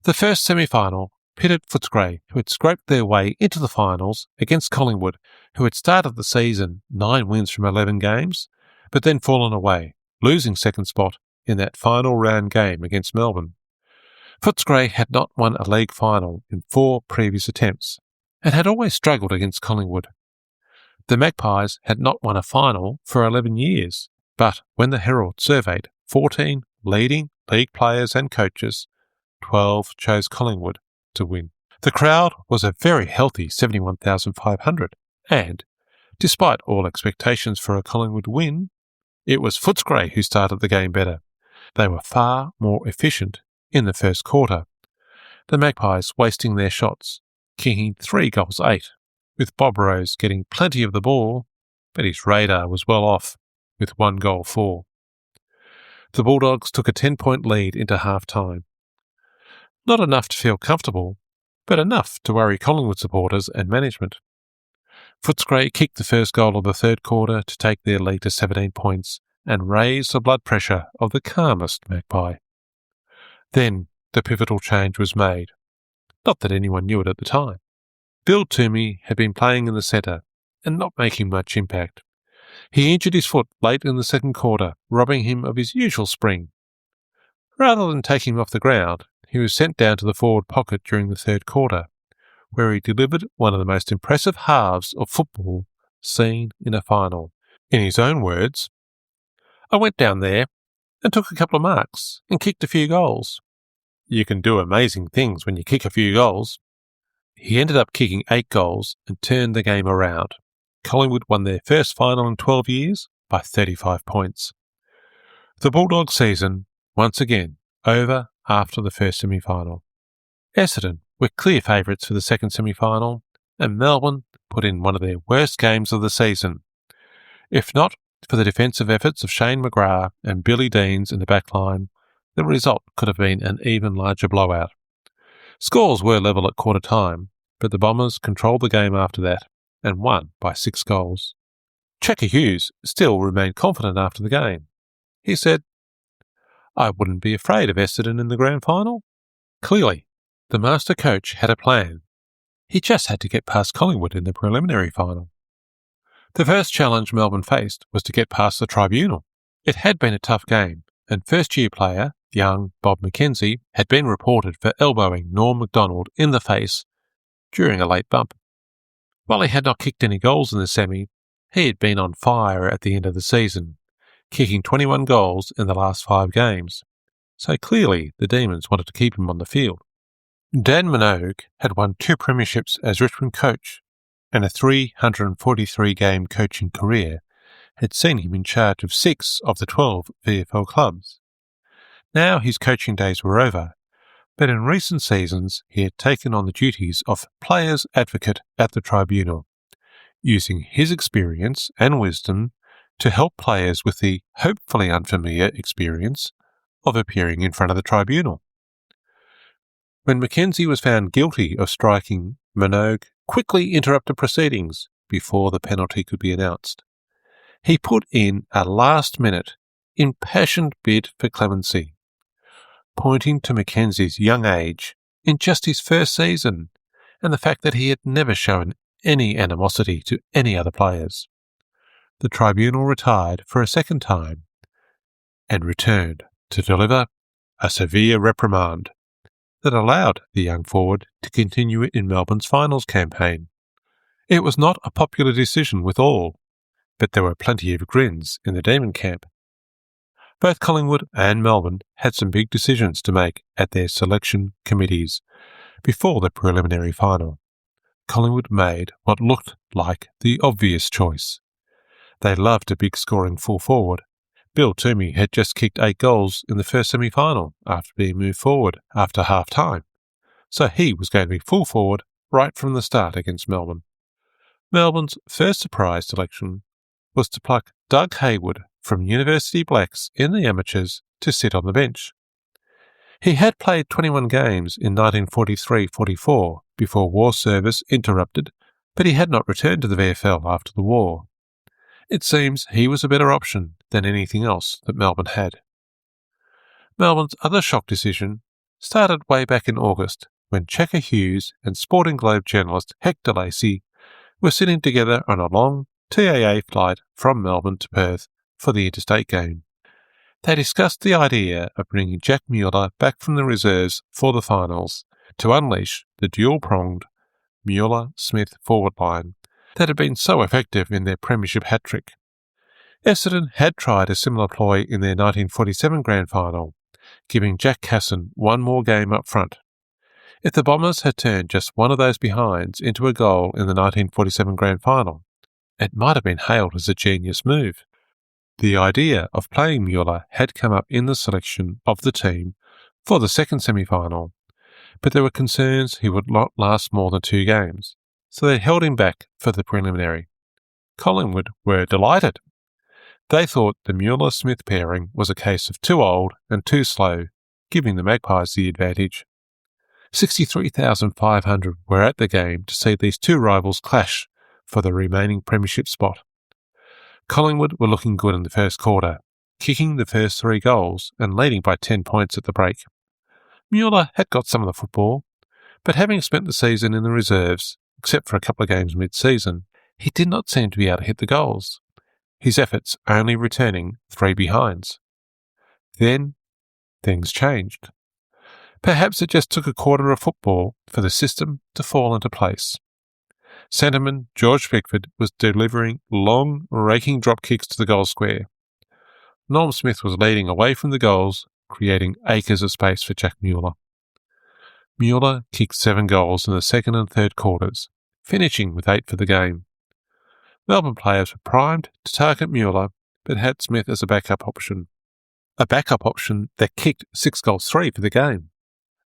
The first semi-final pitted Footscray, who had scraped their way into the finals, against Collingwood, who had started the season 9 wins from 11 games, but then fallen away, losing second spot in that final round game against Melbourne. Footscray had not won a league final in 4 previous attempts, and had always struggled against Collingwood. The Magpies had not won a final for 11 years, but when the Herald surveyed 14 leading league players and coaches, 12 chose Collingwood to win. The crowd was a very healthy 71,500, and, despite all expectations for a Collingwood win, it was Footscray who started the game better. They were far more efficient in the first quarter, the Magpies wasting their shots, kicking 3 goals 8, with Bob Rose getting plenty of the ball, but his radar was well off, with 1 goal 4. The Bulldogs took a 10-point lead into half-time. Not enough to feel comfortable, but enough to worry Collingwood supporters and management. Footscray kicked the first goal of the third quarter to take their lead to 17 points and raise the blood pressure of the calmest Magpie. Then the pivotal change was made. Not that anyone knew it at the time. Bill Toomey had been playing in the centre and not making much impact. He injured his foot late in the second quarter, robbing him of his usual spring. Rather than taking him off the ground, he was sent down to the forward pocket during the third quarter, where he delivered one of the most impressive halves of football seen in a final. In his own words, "I went down there and took a couple of marks and kicked a few goals." You can do amazing things when you kick a few goals. He ended up kicking 8 goals and turned the game around. Collingwood won their first final in 12 years by 35 points. The Bulldogs season, once again, over after the first semi-final. Essendon were clear favourites for the second semi-final, and Melbourne put in one of their worst games of the season. If not for the defensive efforts of Shane McGrath and Billy Deans in the back line, the result could have been an even larger blowout. Scores were level at quarter time, but the Bombers controlled the game after that and won by 6 goals. Checker Hughes still remained confident after the game. He said, "I wouldn't be afraid of Essendon in the grand final." Clearly, the master coach had a plan. He just had to get past Collingwood in the preliminary final. The first challenge Melbourne faced was to get past the tribunal. It had been a tough game, and first-year player, young Bob McKenzie, had been reported for elbowing Norm MacDonald in the face during a late bump. While he had not kicked any goals in the semi, he had been on fire at the end of the season, kicking 21 goals in the last 5 games. So clearly the Demons wanted to keep him on the field. Dan Minogue had won 2 premierships as Richmond coach, and a 343-game coaching career had seen him in charge of 6 of the 12 VFL clubs. Now his coaching days were over, but in recent seasons he had taken on the duties of players' advocate at the tribunal, using his experience and wisdom to help players with the hopefully unfamiliar experience of appearing in front of the tribunal. When Mackenzie was found guilty of striking, Minogue quickly interrupted proceedings before the penalty could be announced. He put in a last-minute, impassioned bid for clemency, pointing to Mackenzie's young age in just his first season and the fact that he had never shown any animosity to any other players. The tribunal retired for a second time and returned to deliver a severe reprimand that allowed the young forward to continue in Melbourne's finals campaign. It was not a popular decision with all, but there were plenty of grins in the Demon camp. Both Collingwood and Melbourne had some big decisions to make at their selection committees before the preliminary final. Collingwood made what looked like the obvious choice. They loved a big scoring full forward. Bill Toomey had just kicked 8 goals in the first semi-final after being moved forward after half-time, so he was going to be full forward right from the start against Melbourne. Melbourne's first surprise selection was to pluck Doug Hayward from University Blacks in the amateurs to sit on the bench. He had played 21 games in 1943-44 before war service interrupted, but he had not returned to the VFL after the war. It seems he was a better option than anything else that Melbourne had. Melbourne's other shock decision started way back in August when Checker Hughes and Sporting Globe journalist Hector Lacey were sitting together on a long TAA flight from Melbourne to Perth for the interstate game. They discussed the idea of bringing Jack Mueller back from the reserves for the finals to unleash the dual-pronged Mueller-Smith forward line that had been so effective in their premiership hat-trick. Essendon had tried a similar ploy in their 1947 Grand Final, giving Jack Casson one more game up front. If the Bombers had turned just one of those behinds into a goal in the 1947 Grand Final, it might have been hailed as a genius move. The idea of playing Mueller had come up in the selection of the team for the second semi-final, but there were concerns he would not last more than 2 games, so they held him back for the preliminary. Collingwood were delighted. They thought the Mueller-Smith pairing was a case of too old and too slow, giving the Magpies the advantage. 63,500 were at the game to see these two rivals clash for the remaining premiership spot. Collingwood were looking good in the first quarter, kicking the first 3 goals and leading by 10 points at the break. Mueller had got some of the football, but having spent the season in the reserves, except for a couple of games mid-season, he did not seem to be able to hit the goals, his efforts only returning 3 behinds. Then, things changed. Perhaps it just took a quarter of football for the system to fall into place. Centreman George Pickford was delivering long, raking drop kicks to the goal square. Norm Smith was leading away from the goals, creating acres of space for Jack Mueller. Mueller kicked 7 goals in the second and third quarters, finishing with 8 for the game. Melbourne players were primed to target Mueller, but had Smith as a backup option. A backup option that kicked 6 goals 3 for the game.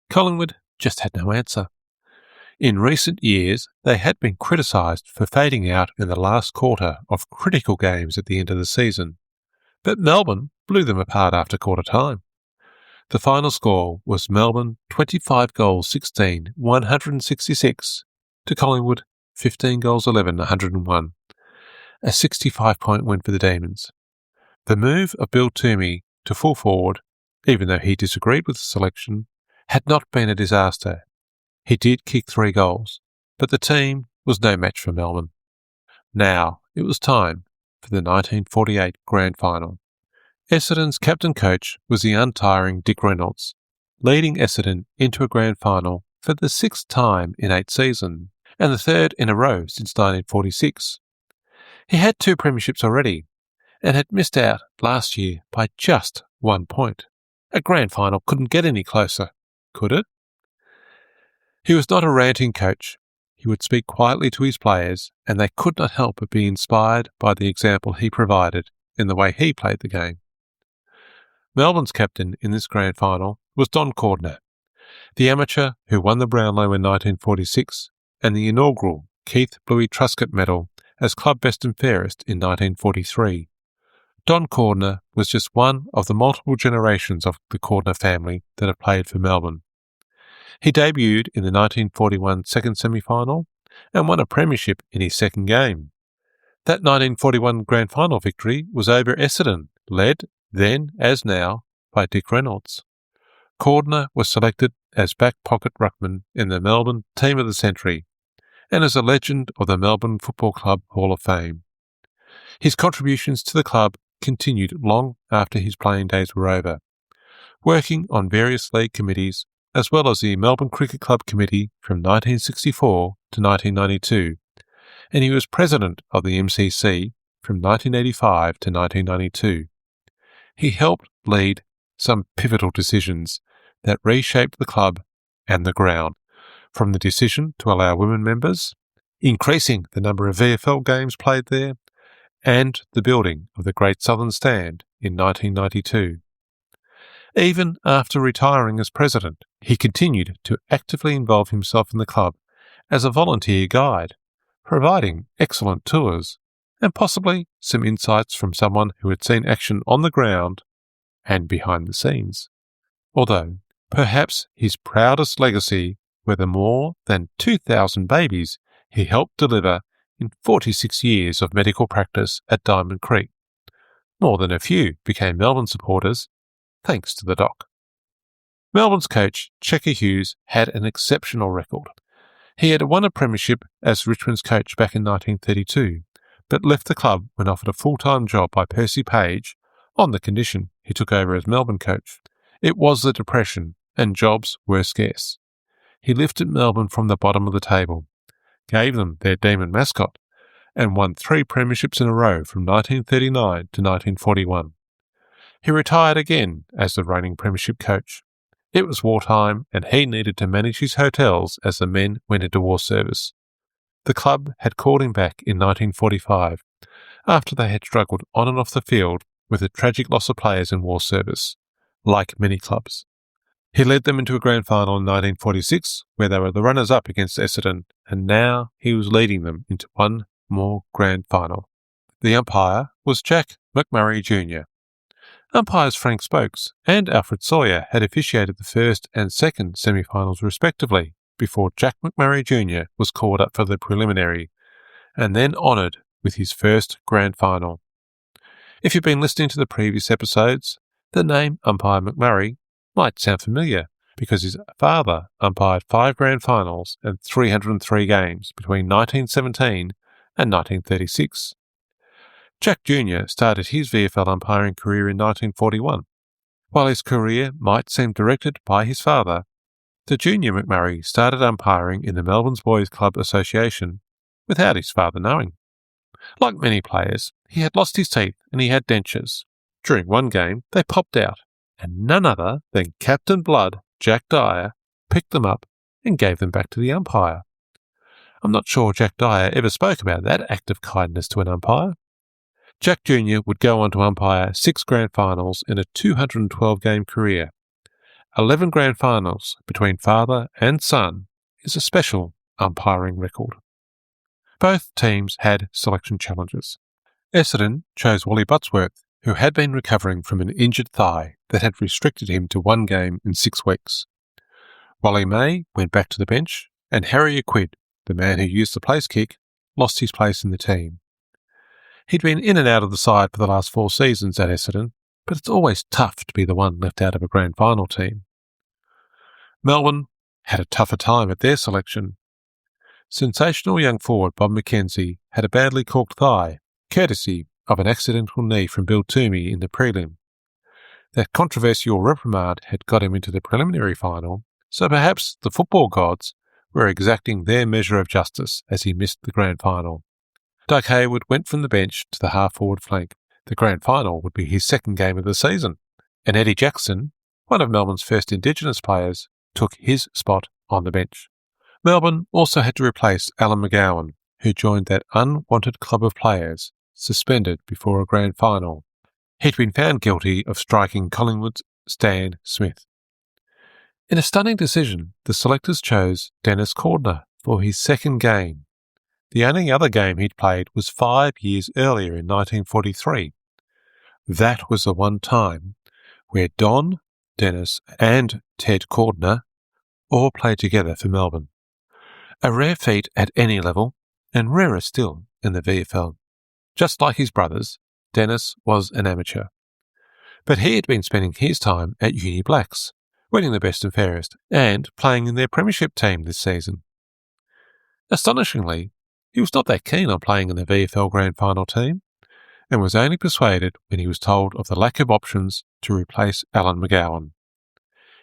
Collingwood just had no answer. In recent years, they had been criticised for fading out in the last quarter of critical games at the end of the season, but Melbourne blew them apart after quarter time. The final score was Melbourne 25 goals 16, 166 to Collingwood 15 goals 11, 101. A 65-point win for the Demons. The move of Bill Toomey to full forward, even though he disagreed with the selection, had not been a disaster. He did kick 3 goals, but the team was no match for Melbourne. Now it was time for the 1948 Grand Final. Essendon's captain-coach was the untiring Dick Reynolds, leading Essendon into a Grand Final for the 6th time in 8 seasons, and the 3rd in a row since 1946. He had 2 premierships already, and had missed out last year by just 1 point. A Grand Final couldn't get any closer, could it? He was not a ranting coach. He would speak quietly to his players, and they could not help but be inspired by the example he provided in the way he played the game. Melbourne's captain in this Grand Final was Don Cordner, the amateur who won the Brownlow in 1946 and the inaugural Keith Bluey Truscott Medal as club best and fairest in 1943. Don Cordner was just one of the multiple generations of the Cordner family that have played for Melbourne. He debuted in the 1941 second semi-final and won a premiership in his second game. That 1941 Grand Final victory was over Essendon, led, then as now, by Dick Reynolds. Cordner was selected as back pocket ruckman in the Melbourne Team of the Century and is a legend of the Melbourne Football Club Hall of Fame. His contributions to the club continued long after his playing days were over, working on various league committees as well as the Melbourne Cricket Club Committee from 1964 to 1992, and he was president of the MCC from 1985 to 1992. He helped lead some pivotal decisions that reshaped the club and the ground, from the decision to allow women members, increasing the number of VFL games played there, and the building of the Great Southern Stand in 1992. Even after retiring as president, he continued to actively involve himself in the club as a volunteer guide, providing excellent tours and possibly some insights from someone who had seen action on the ground and behind the scenes. Although, perhaps his proudest legacy were the more than 2,000 babies he helped deliver in 46 years of medical practice at Diamond Creek. More than a few became Melbourne supporters, thanks to the doc. Melbourne's coach, Checker Hughes, had an exceptional record. He had won a premiership as Richmond's coach back in 1932, but left the club when offered a full-time job by Percy Page on the condition he took over as Melbourne coach. It was the Depression, and jobs were scarce. He lifted Melbourne from the bottom of the table, gave them their demon mascot, and won 3 premierships in a row from 1939 to 1941. He retired again as the reigning premiership coach. It was wartime, and he needed to manage his hotels as the men went into war service. The club had called him back in 1945, after they had struggled on and off the field with the tragic loss of players in war service, like many clubs. He led them into a grand final in 1946, where they were the runners-up against Essendon, and now he was leading them into one more grand final. The umpire was Jack McMurray Jr. Umpires Frank Spokes and Alfred Sawyer had officiated the first and second semi-finals respectively before Jack McMurray Jr. was called up for the preliminary and then honoured with his first grand final. If you've been listening to the previous episodes, the name Umpire McMurray might sound familiar because his father umpired 5 grand finals and 303 games between 1917 and 1936. Jack Jr. started his VFL umpiring career in 1941. While his career might seem directed by his father, the junior McMurray started umpiring in the Melbourne Boys Club Association without his father knowing. Like many players, he had lost his teeth and he had dentures. During one game, they popped out, and none other than Captain Blood, Jack Dyer, picked them up and gave them back to the umpire. I'm not sure Jack Dyer ever spoke about that act of kindness to an umpire. Jack Jr. would go on to umpire 6 grand finals in a 212-game career. 11 grand finals between father and son is a special umpiring record. Both teams had selection challenges. Essendon chose Wally Buttsworth, who had been recovering from an injured thigh that had restricted him to 1 game in 6 weeks. Wally May went back to the bench, and Harry Aquid, the man who used the place kick, lost his place in the team. He'd been in and out of the side for the last 4 seasons at Essendon, but it's always tough to be the one left out of a grand final team. Melbourne had a tougher time at their selection. Sensational young forward Bob McKenzie had a badly corked thigh, courtesy of an accidental knee from Bill Toomey in the prelim. That controversial reprimand had got him into the preliminary final, so perhaps the football gods were exacting their measure of justice as he missed the grand final. Doug Hayward went from the bench to the half-forward flank. The grand final would be his 2nd game of the season, and Eddie Jackson, one of Melbourne's first Indigenous players, took his spot on the bench. Melbourne also had to replace Alan McGowan, who joined that unwanted club of players suspended before a grand final. He'd been found guilty of striking Collingwood's Stan Smith. In a stunning decision, the selectors chose Dennis Cordner for his 2nd game. The only other game he'd played was 5 years earlier in 1943. That was the one time where Don, Dennis and Ted Cordner all played together for Melbourne. A rare feat at any level, and rarer still in the VFL. Just like his brothers, Dennis was an amateur. But he had been spending his time at Uni Blacks, winning the best and fairest, and playing in their premiership team this season. Astonishingly, he was not that keen on playing in the VFL Grand Final team, and was only persuaded when he was told of the lack of options to replace Alan McGowan.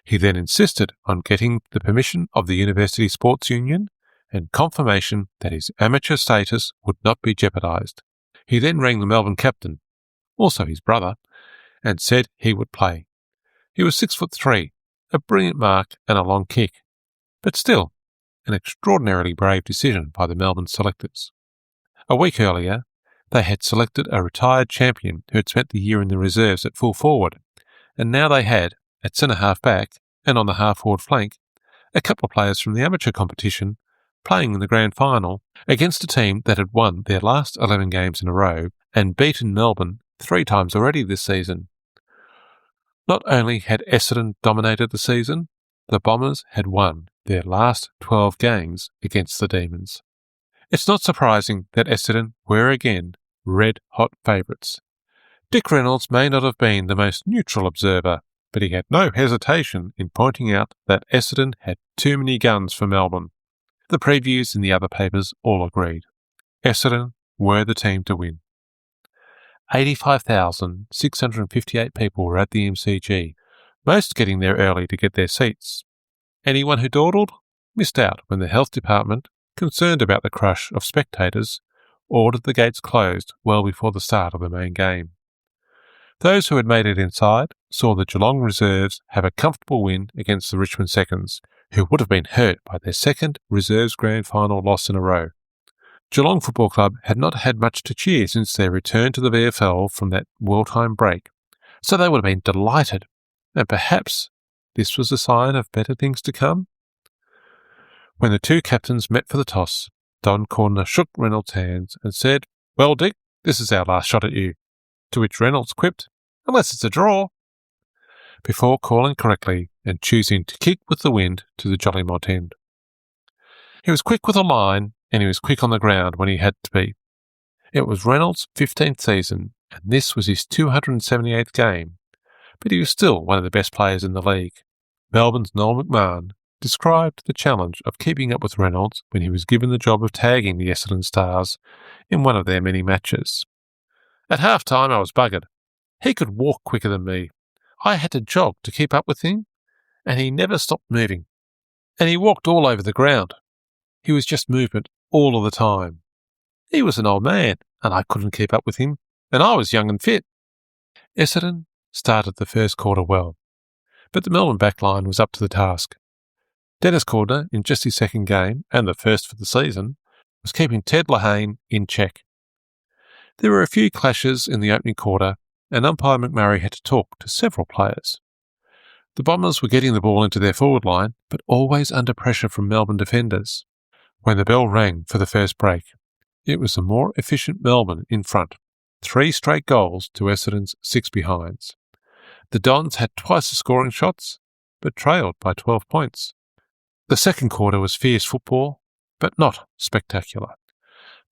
He then insisted on getting the permission of the University Sports Union and confirmation that his amateur status would not be jeopardised. He then rang the Melbourne captain, also his brother, and said he would play. He was 6'3", a brilliant mark and a long kick, but still an extraordinarily brave decision by the Melbourne selectors. A week earlier, they had selected a retired champion who had spent the year in the reserves at full forward, and now they had, at centre-half back and on the half-forward flank, a couple of players from the amateur competition playing in the grand final against a team that had won their last 11 games in a row and beaten Melbourne 3 times already this season. Not only had Essendon dominated the season, the Bombers had won their last 12 games against the Demons. It's not surprising that Essendon were again red-hot favourites. Dick Reynolds may not have been the most neutral observer, but he had no hesitation in pointing out that Essendon had too many guns for Melbourne. The previews in the other papers all agreed. Essendon were the team to win. 85,658 people were at the MCG, most getting there early to get their seats. Anyone who dawdled missed out when the health department, concerned about the crush of spectators, ordered the gates closed well before the start of the main game. Those who had made it inside saw the Geelong reserves have a comfortable win against the Richmond seconds, who would have been hurt by their second reserves grand final loss in a row. Geelong Football Club had not had much to cheer since their return to the VFL from that wartime break, so they would have been delighted, and perhaps this was a sign of better things to come. When the two captains met for the toss, Don Cordner shook Reynolds' hands and said, "Well, Dick, this is our last shot at you," to which Reynolds quipped, "Unless it's a draw," before calling correctly and choosing to kick with the wind to the Jollymont end. He was quick with a line, and he was quick on the ground when he had to be. It was Reynolds' 15th season, and this was his 278th game, but he was still one of the best players in the league. Melbourne's Noel McMahon described the challenge of keeping up with Reynolds when he was given the job of tagging the Essendon Stars in one of their many matches. "At half-time I was buggered. He could walk quicker than me. I had to jog to keep up with him, and he never stopped moving. And he walked all over the ground. He was just movement all of the time. He was an old man, and I couldn't keep up with him, and I was young and fit." Essendon started the first quarter well, but the Melbourne backline was up to the task. Dennis Cordner, in just his second game, and the first for the season, was keeping Ted Lehane in check. There were a few clashes in the opening quarter, and umpire McMurray had to talk to several players. The Bombers were getting the ball into their forward line, but always under pressure from Melbourne defenders. When the bell rang for the first break, it was the more efficient Melbourne in front, 3 straight goals to Essendon's 6 behinds. The Dons had twice the scoring shots, but trailed by 12 points. The second quarter was fierce football, but not spectacular.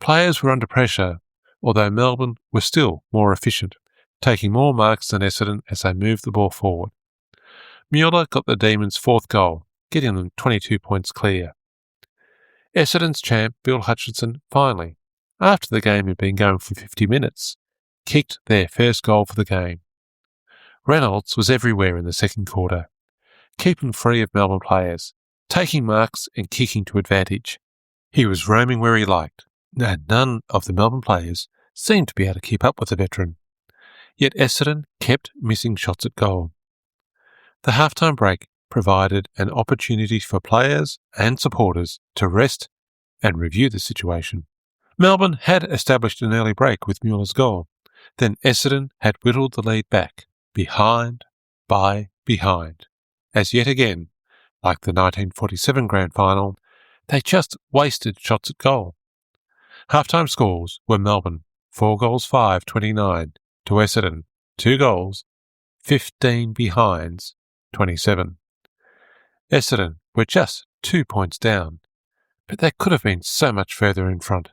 Players were under pressure, although Melbourne were still more efficient, taking more marks than Essendon as they moved the ball forward. Mueller got the Demons' 4th goal, getting them 22 points clear. Essendon's champ Bill Hutchinson finally, after the game had been going for 50 minutes, kicked their first goal for the game. Reynolds was everywhere in the second quarter, keeping free of Melbourne players, taking marks and kicking to advantage. He was roaming where he liked, and none of the Melbourne players seemed to be able to keep up with the veteran. Yet Essendon kept missing shots at goal. The halftime break provided an opportunity for players and supporters to rest and review the situation. Melbourne had established an early break with Mueller's goal. Then Essendon had whittled the lead back, behind by behind, as yet again, like the 1947 Grand Final, they just wasted shots at goal. Halftime scores were Melbourne 4-5-29 to Essendon 2 goals, 15 behinds, 27. Essendon were just 2 points down, but they could have been so much further in front.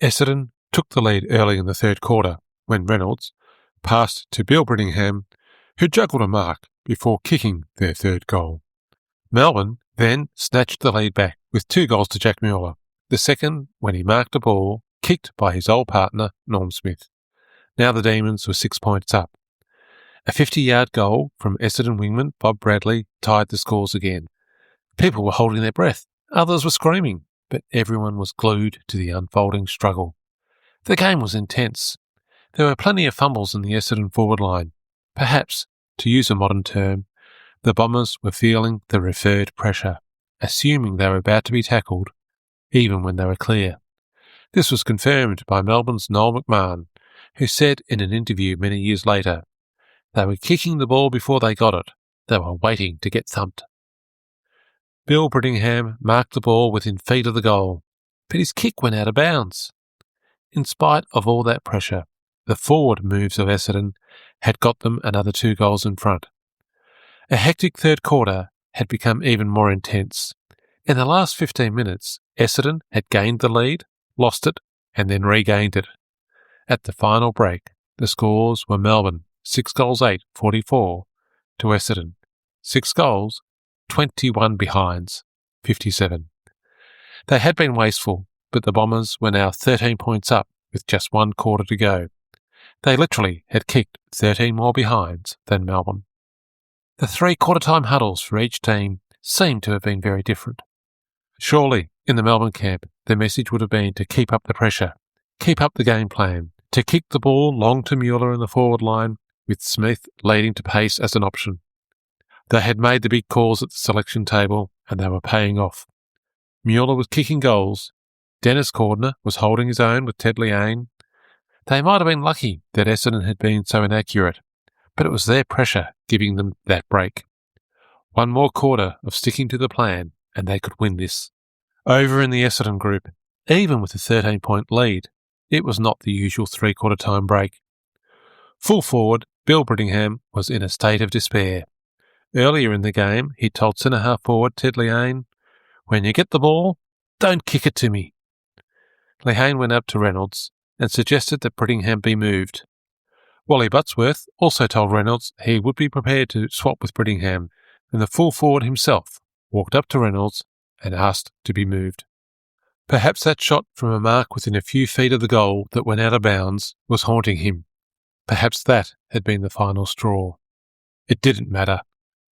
Essendon took the lead early in the third quarter when Reynolds passed to Bill Brittingham, who juggled a mark before kicking their 3rd goal. Melbourne then snatched the lead back with 2 goals to Jack Mueller, the second when he marked a ball kicked by his old partner Norm Smith. Now the Demons were 6 points up. A 50-yard goal from Essendon wingman Bob Bradley tied the scores again. People were holding their breath, others were screaming, but everyone was glued to the unfolding struggle. The game was intense. There were plenty of fumbles in the Essendon forward line, Perhaps, to use a modern term, the Bombers were feeling the referred pressure, assuming they were about to be tackled, even when they were clear. This was confirmed by Melbourne's Noel McMahon, who said in an interview many years later, "They were kicking the ball before they got it. They were waiting to get thumped." Bill Brittingham marked the ball within feet of the goal, but his kick went out of bounds. In spite of all that pressure, the forward moves of Essendon had got them another 2 goals in front. A hectic third quarter had become even more intense. In the last 15 minutes, Essendon had gained the lead, lost it, and then regained it. At the final break, the scores were Melbourne 6 goals 8, 44 to Essendon 6 goals, 21 behinds, 57. They had been wasteful, but the Bombers were now 13 points up with just 1 quarter to go. They literally had kicked 13 more behinds than Melbourne. The 3 quarter-time huddles for each team seemed to have been very different. Surely, in the Melbourne camp, the message would have been to keep up the pressure, keep up the game plan, to kick the ball long to Mueller in the forward line, with Smith leading to pace as an option. They had made the big calls at the selection table, and they were paying off. Mueller was kicking goals. Dennis Cordner was holding his own with Ted Liane. They might have been lucky that Essendon had been so inaccurate, but it was their pressure giving them that break. 1 more quarter of sticking to the plan, and they could win this. Over in the Essendon group, even with a 13-point lead, it was not the usual 3-quarter time break. Full forward, Bill Brittingham was in a state of despair. Earlier in the game, he told centre-half forward Ted Liane, "When you get the ball, don't kick it to me." Liane went up to Reynolds and suggested that Brittingham be moved. Wally Buttsworth also told Reynolds he would be prepared to swap with Brittingham, and the full forward himself walked up to Reynolds and asked to be moved. Perhaps that shot from a mark within a few feet of the goal that went out of bounds was haunting him. Perhaps that had been the final straw. It didn't matter.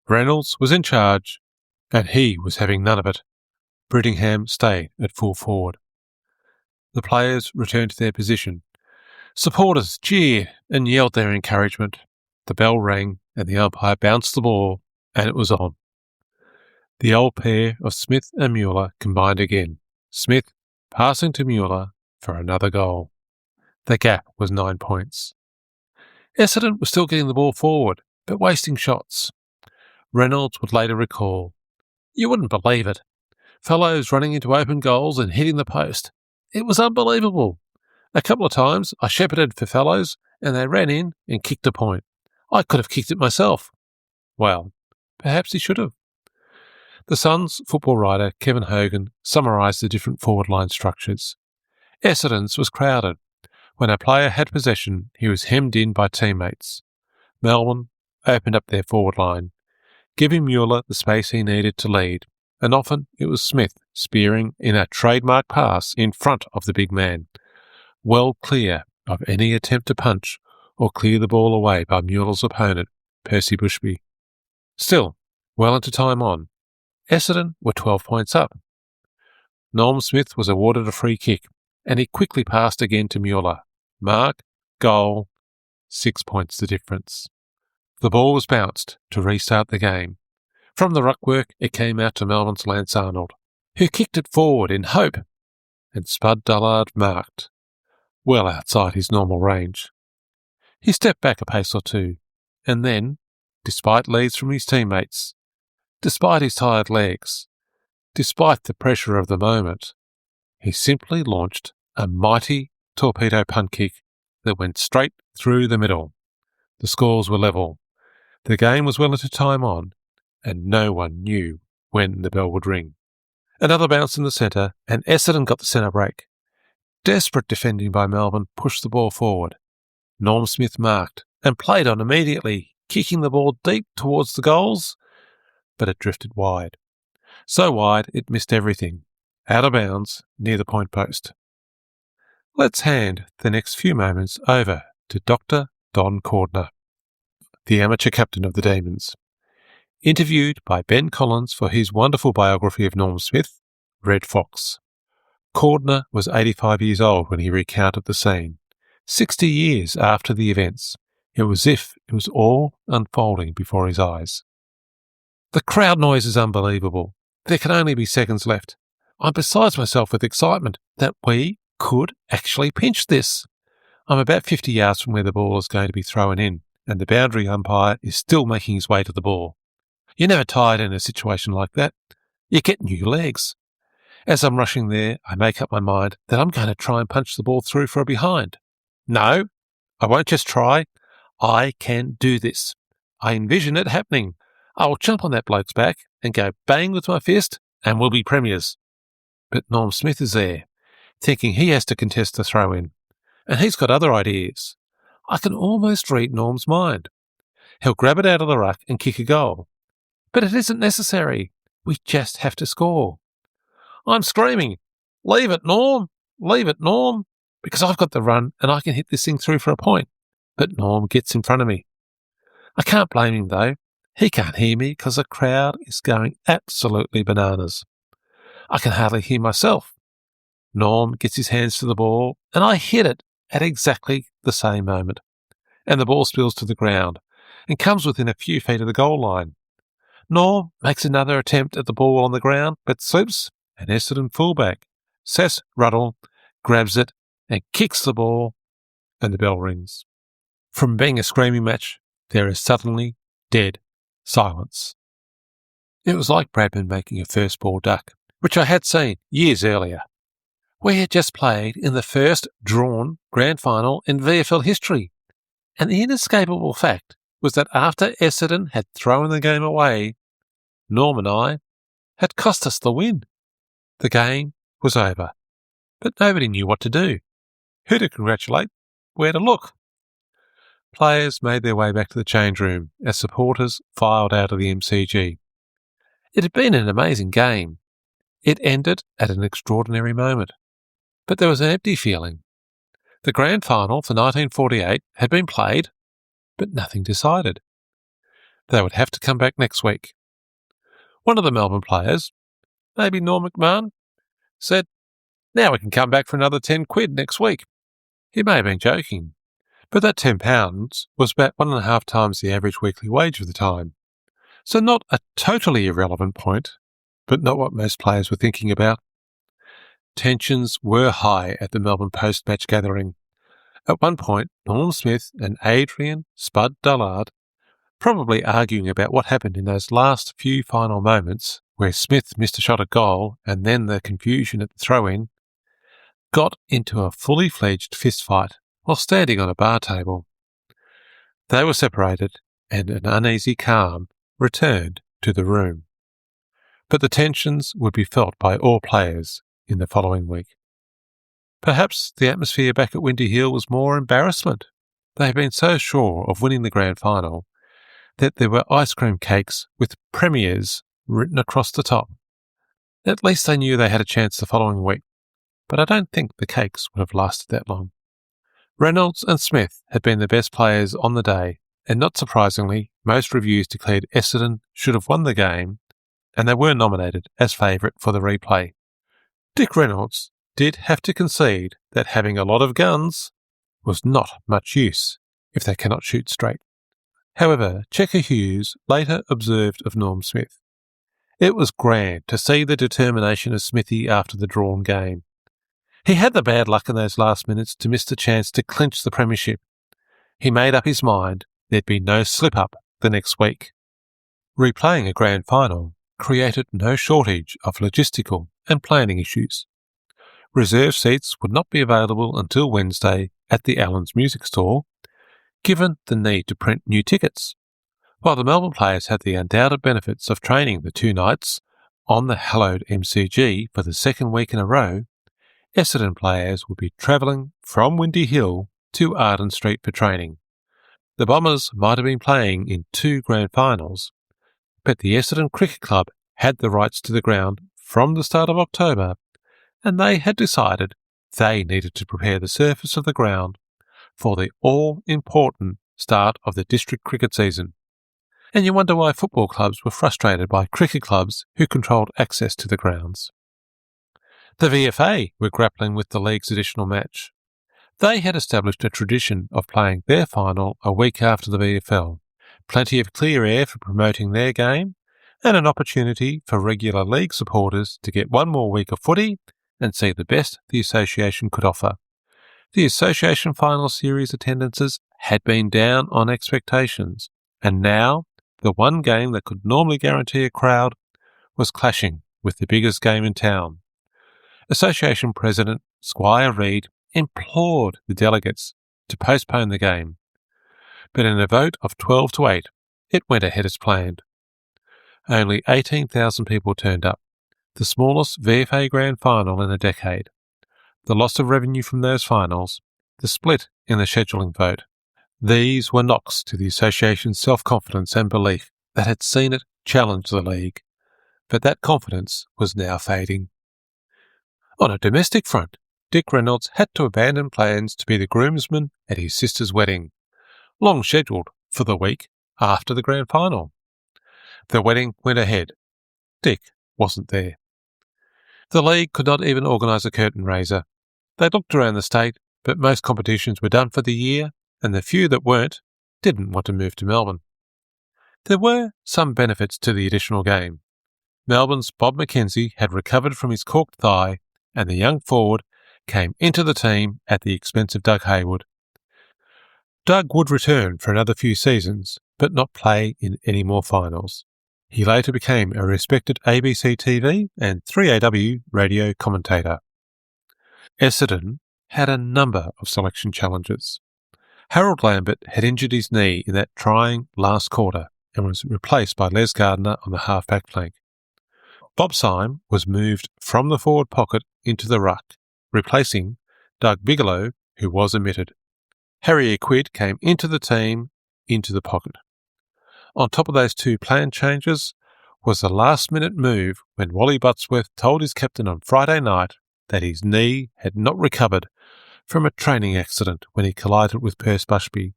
Reynolds was in charge, and he was having none of it. Brittingham stayed at full forward. The players returned to their position. Supporters cheered and yelled their encouragement. The bell rang, and the umpire bounced the ball, and it was on. The old pair of Smith and Mueller combined again, Smith passing to Mueller for another goal. The gap was 9 points. Essendon was still getting the ball forward, but wasting shots. Reynolds would later recall, "You wouldn't believe it. Fellows running into open goals and hitting the post. It was unbelievable. A couple of times I shepherded for fellows and they ran in and kicked a point. I could have kicked it myself." Well, perhaps he should have. The Sun's football writer Kevin Hogan summarised the different forward line structures. Essendon's was crowded. When a player had possession, he was hemmed in by teammates. Melbourne opened up their forward line, giving Mueller the space he needed to lead, and often it was Smith spearing in a trademark pass in front of the big man, well clear of any attempt to punch or clear the ball away by Mueller's opponent, Percy Bushby. Still, well into time on, Essendon were 12 points up. Norm Smith was awarded a free kick, and he quickly passed again to Mueller. Mark, goal, 6 points the difference. The ball was bounced to restart the game. From the ruckwork, it came out to Melbourne's Lance Arnold, who kicked it forward in hope, and Spud Dullard marked, well outside his normal range. He stepped back a pace or two, and then, despite leads from his teammates, despite his tired legs, despite the pressure of the moment, he simply launched a mighty torpedo punt kick that went straight through the middle. The scores were level. The game was well into time on, and no one knew when the bell would ring. Another bounce in the centre, and Essendon got the centre break. Desperate defending by Melbourne pushed the ball forward. Norm Smith marked and played on immediately, kicking the ball deep towards the goals, but it drifted wide. So wide it missed everything, out of bounds near the point post. Let's hand the next few moments over to Dr. Don Cordner, the amateur captain of the Demons. Interviewed by Ben Collins for his wonderful biography of Norm Smith, Red Fox. Cordner was 85 years old when he recounted the scene, 60 years after the events. It was as if it was all unfolding before his eyes. The crowd noise is unbelievable. There can only be seconds left. I'm beside myself with excitement that we could actually pinch this. I'm about 50 yards from where the ball is going to be thrown in, and the boundary umpire is still making his way to the ball. You're never tired in a situation like that. You get new legs. As I'm rushing there, I make up my mind that I'm going to try and punch the ball through for a behind. No, I won't just try. I can do this. I envision it happening. I will jump on that bloke's back and go bang with my fist, and we'll be premiers. But Norm Smith is there, thinking he has to contest the throw-in, and he's got other ideas. I can almost read Norm's mind. He'll grab it out of the ruck and kick a goal. But it isn't necessary. We just have to score. I'm screaming, "Leave it, Norm! Leave it, Norm!" because I've got the run and I can hit this thing through for a point. But Norm gets in front of me. I can't blame him, though. He can't hear me because the crowd is going absolutely bananas. I can hardly hear myself. Norm gets his hands to the ball, and I hit it at exactly the same moment. And the ball spills to the ground and comes within a few feet of the goal line. Norm makes another attempt at the ball on the ground, but slips, and Essendon fullback, Sess Ruddle, grabs it and kicks the ball, and the bell rings. From being a screaming match, there is suddenly dead silence. It was like Bradman making a first ball duck, which I had seen years earlier. We had just played in the first drawn grand final in VFL history, and the inescapable fact was that after Essendon had thrown the game away, Norm and I had cost us the win. The game was over, but nobody knew what to do, who to congratulate, where to look. Players made their way back to the change room as supporters filed out of the MCG. It had been an amazing game. It ended at an extraordinary moment. But there was an empty feeling. The grand final for 1948 had been played, but nothing decided. They would have to come back next week. One of the Melbourne players, maybe Norm McMahon, said, "Now we can come back for another 10 quid next week." He may have been joking, but that £10 was about 1.5 times the average weekly wage of the time. So not a totally irrelevant point, but not what most players were thinking about. Tensions were high at the Melbourne post-match gathering. At one point, Norm Smith and Adrian Spud Dullard, probably arguing about what happened in those last few final moments where Smith missed a shot at goal and then the confusion at the throw-in, got into a fully fledged fistfight while standing on a bar table. They were separated and an uneasy calm returned to the room. But the tensions would be felt by all players in the following week. Perhaps the atmosphere back at Windy Hill was more embarrassment. They had been so sure of winning the grand final that there were ice cream cakes with premiers written across the top. At least they knew they had a chance the following week, but I don't think the cakes would have lasted that long. Reynolds and Smith had been the best players on the day, and not surprisingly, most reviews declared Essendon should have won the game, and they were nominated as favourite for the replay. Dick Reynolds did have to concede that having a lot of guns was not much use if they cannot shoot straight. However, Checker Hughes later observed of Norm Smith, "It was grand to see the determination of Smithy after the drawn game. He had the bad luck in those last minutes to miss the chance to clinch the premiership. He made up his mind there'd be no slip-up the next week." Replaying a grand final created no shortage of logistical and planning issues. Reserve seats would not be available until Wednesday at the Allen's Music Store, given the need to print new tickets. While the Melbourne players had the undoubted benefits of training the 2 nights on the hallowed MCG for the second week in a row, Essendon players would be travelling from Windy Hill to Arden Street for training. The Bombers might have been playing in 2 grand finals, but the Essendon Cricket Club had the rights to the ground from the start of October, and they had decided they needed to prepare the surface of the ground for the all-important start of the district cricket season. And you wonder why football clubs were frustrated by cricket clubs who controlled access to the grounds. The VFA were grappling with the league's additional match. They had established a tradition of playing their final a week after the VFL, plenty of clear air for promoting their game, and an opportunity for regular league supporters to get one more week of footy and see the best the association could offer. The association final series attendances had been down on expectations, and now the one game that could normally guarantee a crowd was clashing with the biggest game in town. Association President Squire Reid implored the delegates to postpone the game, but in a vote of 12 to 8, it went ahead as planned. Only 18,000 people turned up, the smallest VFA Grand Final in a decade. The loss of revenue from those finals, the split in the scheduling vote, these were knocks to the association's self-confidence and belief that had seen it challenge the league. But that confidence was now fading. On a domestic front, Dick Reynolds had to abandon plans to be the groomsman at his sister's wedding, long scheduled for the week after the grand final. The wedding went ahead. Dick wasn't there. The league could not even organise a curtain raiser. They looked around the state, but most competitions were done for the year, and the few that weren't didn't want to move to Melbourne. There were some benefits to the additional game. Melbourne's Bob McKenzie had recovered from his corked thigh, and the young forward came into the team at the expense of Doug Hayward. Doug would return for another few seasons, but not play in any more finals. He later became a respected ABC TV and 3AW radio commentator. Essendon had a number of selection challenges. Harold Lambert had injured his knee in that trying last quarter and was replaced by Les Gardner on the half-back flank. Bob Syme was moved from the forward pocket into the ruck, replacing Doug Bigelow, who was omitted. Harry Aquid came into the team, into the pocket. On top of those two plan changes was a last-minute move when Wally Buttsworth told his captain on Friday night that his knee had not recovered from a training accident when he collided with Perce Bushby.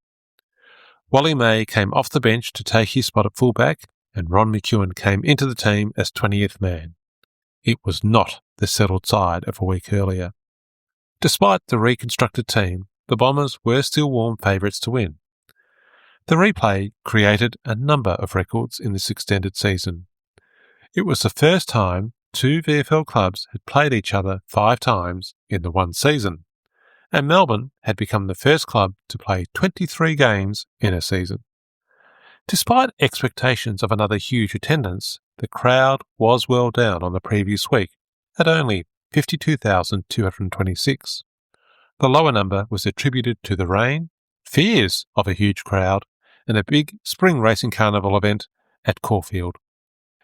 Wally May came off the bench to take his spot at fullback, and Ron McEwen came into the team as 20th man. It was not the settled side of a week earlier. Despite the reconstructed team, the Bombers were still warm favourites to win. The replay created a number of records in this extended season. It was the first time two VFL clubs had played each other 5 times in the one season, and Melbourne had become the first club to play 23 games in a season. Despite expectations of another huge attendance, the crowd was well down on the previous week at only 52,226. The lower number was attributed to the rain, fears of a huge crowd, and a big spring racing carnival event at Caulfield.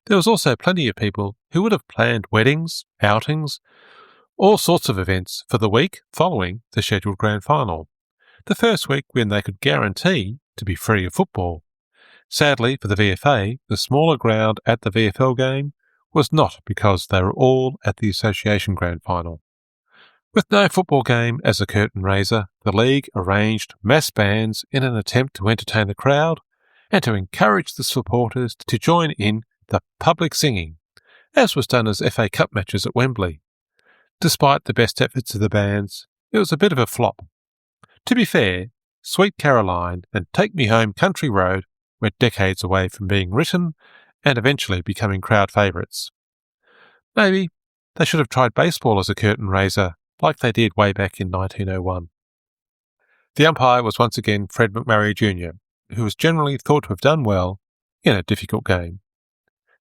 There was also plenty of people who would have planned weddings, outings, all sorts of events for the week following the scheduled grand final, the first week when they could guarantee to be free of football. Sadly for the VFA, the smaller ground at the VFL game was not, because they were all at the Association Grand Final. With no football game as a curtain raiser, the league arranged mass bands in an attempt to entertain the crowd and to encourage the supporters to join in the public singing, as was done as FA Cup matches at Wembley. Despite the best efforts of the bands, it was a bit of a flop. To be fair, Sweet Caroline and Take Me Home Country Road went decades away from being written and eventually becoming crowd favourites. Maybe they should have tried baseball as a curtain raiser, like they did way back in 1901. The umpire was once again Fred McMurray Jr., who was generally thought to have done well in a difficult game.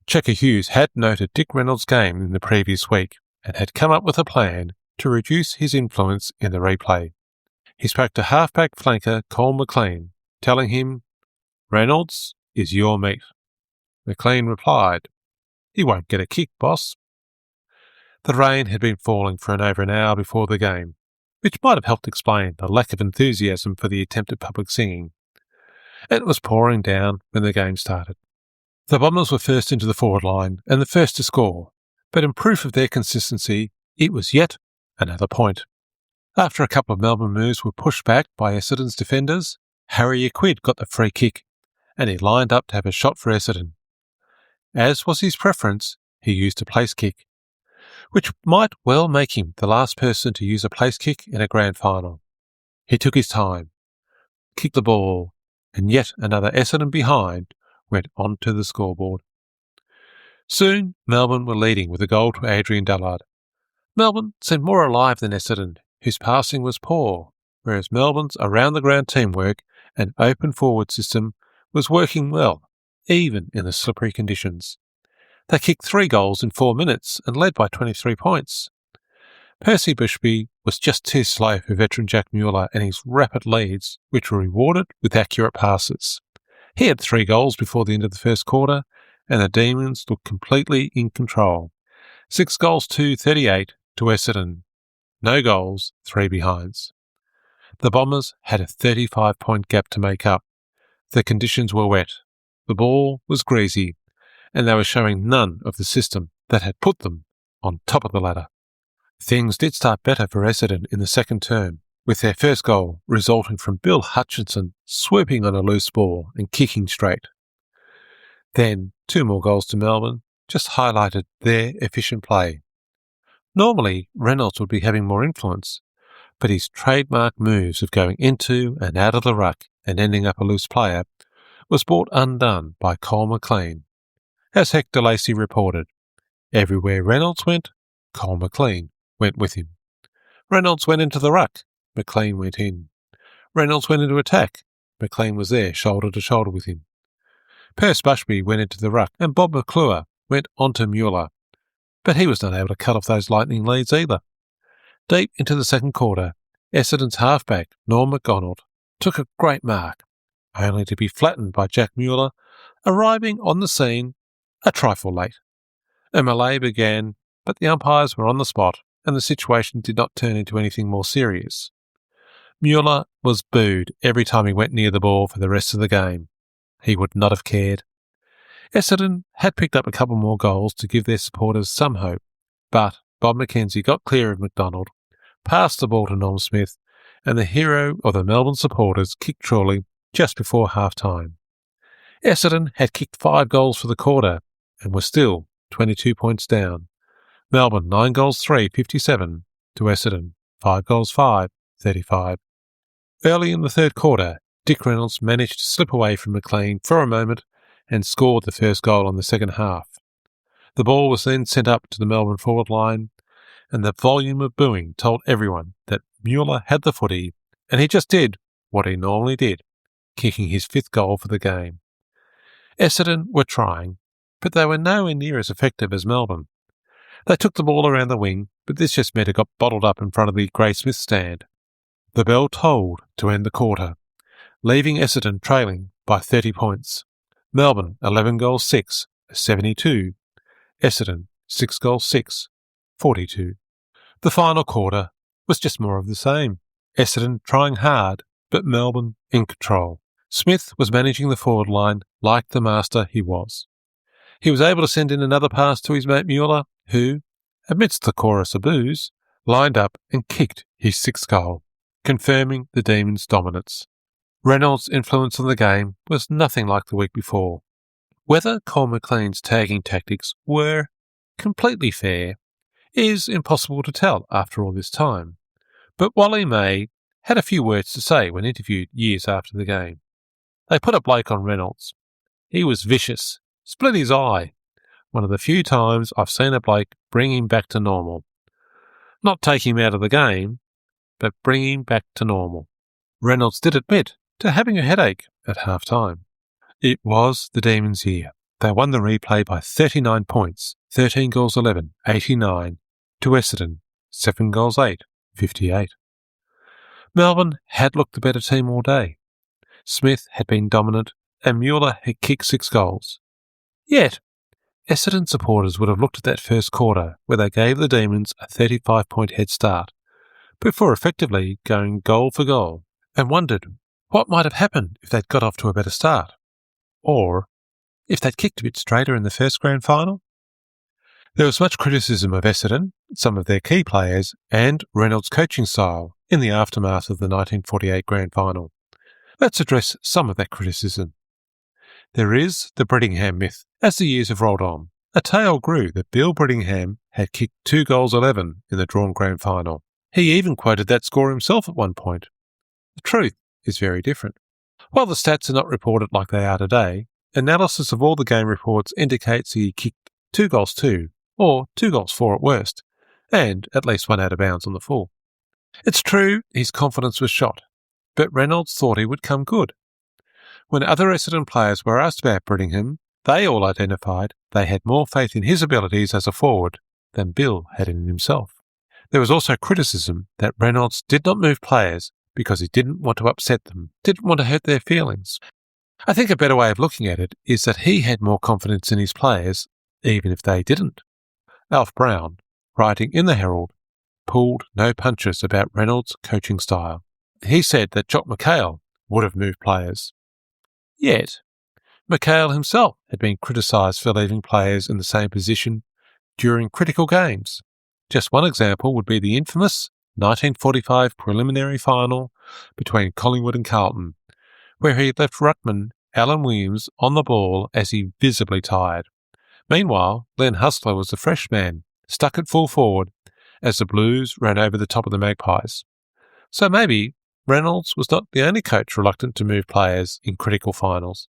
Checker Hughes had noted Dick Reynolds' game in the previous week and had come up with a plan to reduce his influence in the replay. He spoke to halfback flanker Cole McLean, telling him, "Reynolds is your meat." McLean replied, "He won't get a kick, boss." The rain had been falling for over an hour before the game, which might have helped explain the lack of enthusiasm for the attempted public singing. It was pouring down when the game started. The Bombers were first into the forward line and the first to score, but in proof of their consistency, it was yet another point. After a couple of Melbourne moves were pushed back by Essendon's defenders, Harry Aquid got the free kick, and he lined up to have a shot for Essendon. As was his preference, he used a place kick, which might well make him the last person to use a place kick in a grand final. He took his time, kicked the ball, and yet another Essendon behind went onto the scoreboard. Soon, Melbourne were leading with a goal to Adrian Dullard. Melbourne seemed more alive than Essendon, whose passing was poor, whereas Melbourne's around-the-ground teamwork and open forward system was working well, even in the slippery conditions. They kicked 3 goals in 4 minutes and led by 23 points. Percy Bushby was just too slow for veteran Jack Mueller and his rapid leads, which were rewarded with accurate passes. He had 3 goals before the end of the first quarter, and the Demons looked completely in control. 6 goals to 38 to Essendon. No goals, 3 behinds. The Bombers had a 35-point gap to make up. The conditions were wet, the ball was greasy, and they were showing none of the system that had put them on top of the ladder. Things did start better for Essendon in the second term, with their first goal resulting from Bill Hutchinson swooping on a loose ball and kicking straight. Then 2 more goals to Melbourne just highlighted their efficient play. Normally, Reynolds would be having more influence, but his trademark moves of going into and out of the ruck and ending up a loose player was brought undone by Cole McLean. As Hector Lacey reported, everywhere Reynolds went, Cole McLean went with him. Reynolds went into the ruck, McLean went in. Reynolds went into attack, McLean was there shoulder to shoulder with him. Perce Bushby went into the ruck and Bob McClure went onto Mueller, but he was not able to cut off those lightning leads either. Deep into the second quarter, Essendon's halfback, Norm MacDonald, took a great mark, only to be flattened by Jack Mueller, arriving on the scene a trifle late. A melee began, but the umpires were on the spot and the situation did not turn into anything more serious. Mueller was booed every time he went near the ball for the rest of the game. He would not have cared. Essendon had picked up a couple more goals to give their supporters some hope, but Bob McKenzie got clear of McDonald, passed the ball to Norm Smith, and the hero of the Melbourne supporters kicked Chorley just before half-time. Essendon had kicked 5 goals for the quarter and were still 22 points down. Melbourne 9 goals 3, 57 to Essendon 5 goals 5, 35. Early in the third quarter, Dick Reynolds managed to slip away from McLean for a moment and scored the first goal in the second half. The ball was then sent up to the Melbourne forward line, and the volume of booing told everyone that Mueller had the footy, and he just did what he normally did, kicking his 5th goal for the game. Essendon were trying, but they were nowhere near as effective as Melbourne. They took the ball around the wing, but this just meant it got bottled up in front of the Gray Smith stand. The bell tolled to end the quarter, leaving Essendon trailing by 30 points. Melbourne 11 goals 6, 72. Essendon 6 goals 6, 42. The final quarter was just more of the same. Essendon trying hard, but Melbourne in control. Smith was managing the forward line like the master he was. He was able to send in another pass to his mate Mueller, who, amidst the chorus of boos, lined up and kicked his 6th goal, confirming the Demons' dominance. Reynolds' influence on the game was nothing like the week before. Whether Cole McLean's tagging tactics were completely fair is impossible to tell after all this time, but Wally May had a few words to say when interviewed years after the game. They put a Blake on Reynolds. He was vicious, split his eye, one of the few times I've seen a Blake bring him back to normal. Not take him out of the game, but bring him back to normal. Reynolds did admit to having a headache at half-time. It was the Demons' year. They won the replay by 39 points, 13 goals 11, 89, to Essendon, 7 goals 8, 58. Melbourne had looked the better team all day. Smith had been dominant and Mueller had kicked 6 goals. Yet, Essendon supporters would have looked at that first quarter where they gave the Demons a 35-point head start, before effectively going goal for goal, and wondered what might have happened if they'd got off to a better start, or if they'd kicked a bit straighter in the first grand final. There was much criticism of Essendon, some of their key players, and Reynolds' coaching style in the aftermath of the 1948 grand final. Let's address some of that criticism. There is the Brittingham myth. As the years have rolled on, a tale grew that Bill Brittingham had kicked 2 goals 11 in the drawn grand final. He even quoted that score himself at one point. The truth is very different. While the stats are not reported like they are today, analysis of all the game reports indicates he kicked 2 goals 2, or 2 goals 4 at worst, and at least one out of bounds on the full. It's true his confidence was shot, but Reynolds thought he would come good. When other Essendon players were asked about Brittingham, they all identified they had more faith in his abilities as a forward than Bill had in himself. There was also criticism that Reynolds did not move players because he didn't want to upset them, didn't want to hurt their feelings. I think a better way of looking at it is that he had more confidence in his players, even if they didn't. Alf Brown, writing in the Herald, pulled no punches about Reynolds' coaching style. He said that Jock McHale would have moved players. Yet, McHale himself had been criticised for leaving players in the same position during critical games. Just one example would be the infamous 1945 preliminary final between Collingwood and Carlton, where he left ruckman Alan Williams on the ball as he visibly tired. Meanwhile, Len Hustler was the fresh man, stuck at full forward as the Blues ran over the top of the Magpies. So maybe Reynolds was not the only coach reluctant to move players in critical finals.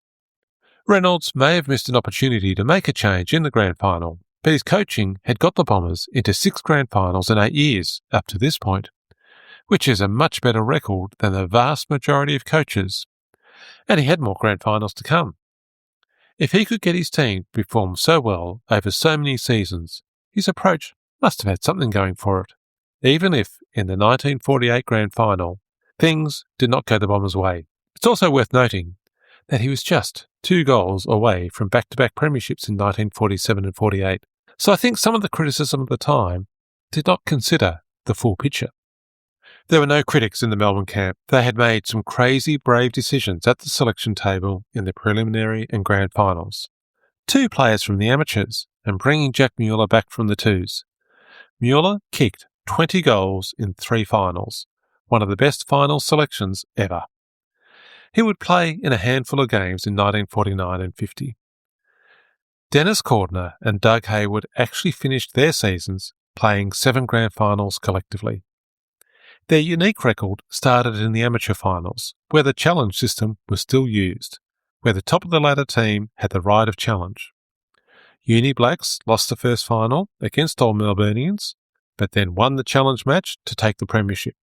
Reynolds may have missed an opportunity to make a change in the grand final, but his coaching had got the Bombers into 6 grand finals in 8 years up to this point, which is a much better record than the vast majority of coaches, and he had more grand finals to come. If he could get his team to perform so well over so many seasons, his approach must have had something going for it, even if, in the 1948 grand final, things did not go the Bombers' way. It's also worth noting that he was just 2 goals away from back-to-back premierships in 1947 and 48, so I think some of the criticism at the time did not consider the full picture. There were no critics in the Melbourne camp. They had made some crazy brave decisions at the selection table in the preliminary and grand finals. 2 players from the amateurs and bringing Jack Mueller back from the twos. Mueller kicked 20 goals in 3 finals, one of the best final selections ever. He would play in a handful of games in 1949 and 50. Dennis Cordner and Doug Hayward actually finished their seasons playing 7 grand finals collectively. Their unique record started in the amateur finals, where the challenge system was still used, where the top of the ladder team had the right of challenge. Uni Blacks lost the first final against Old Melburnians, but then won the challenge match to take the premiership.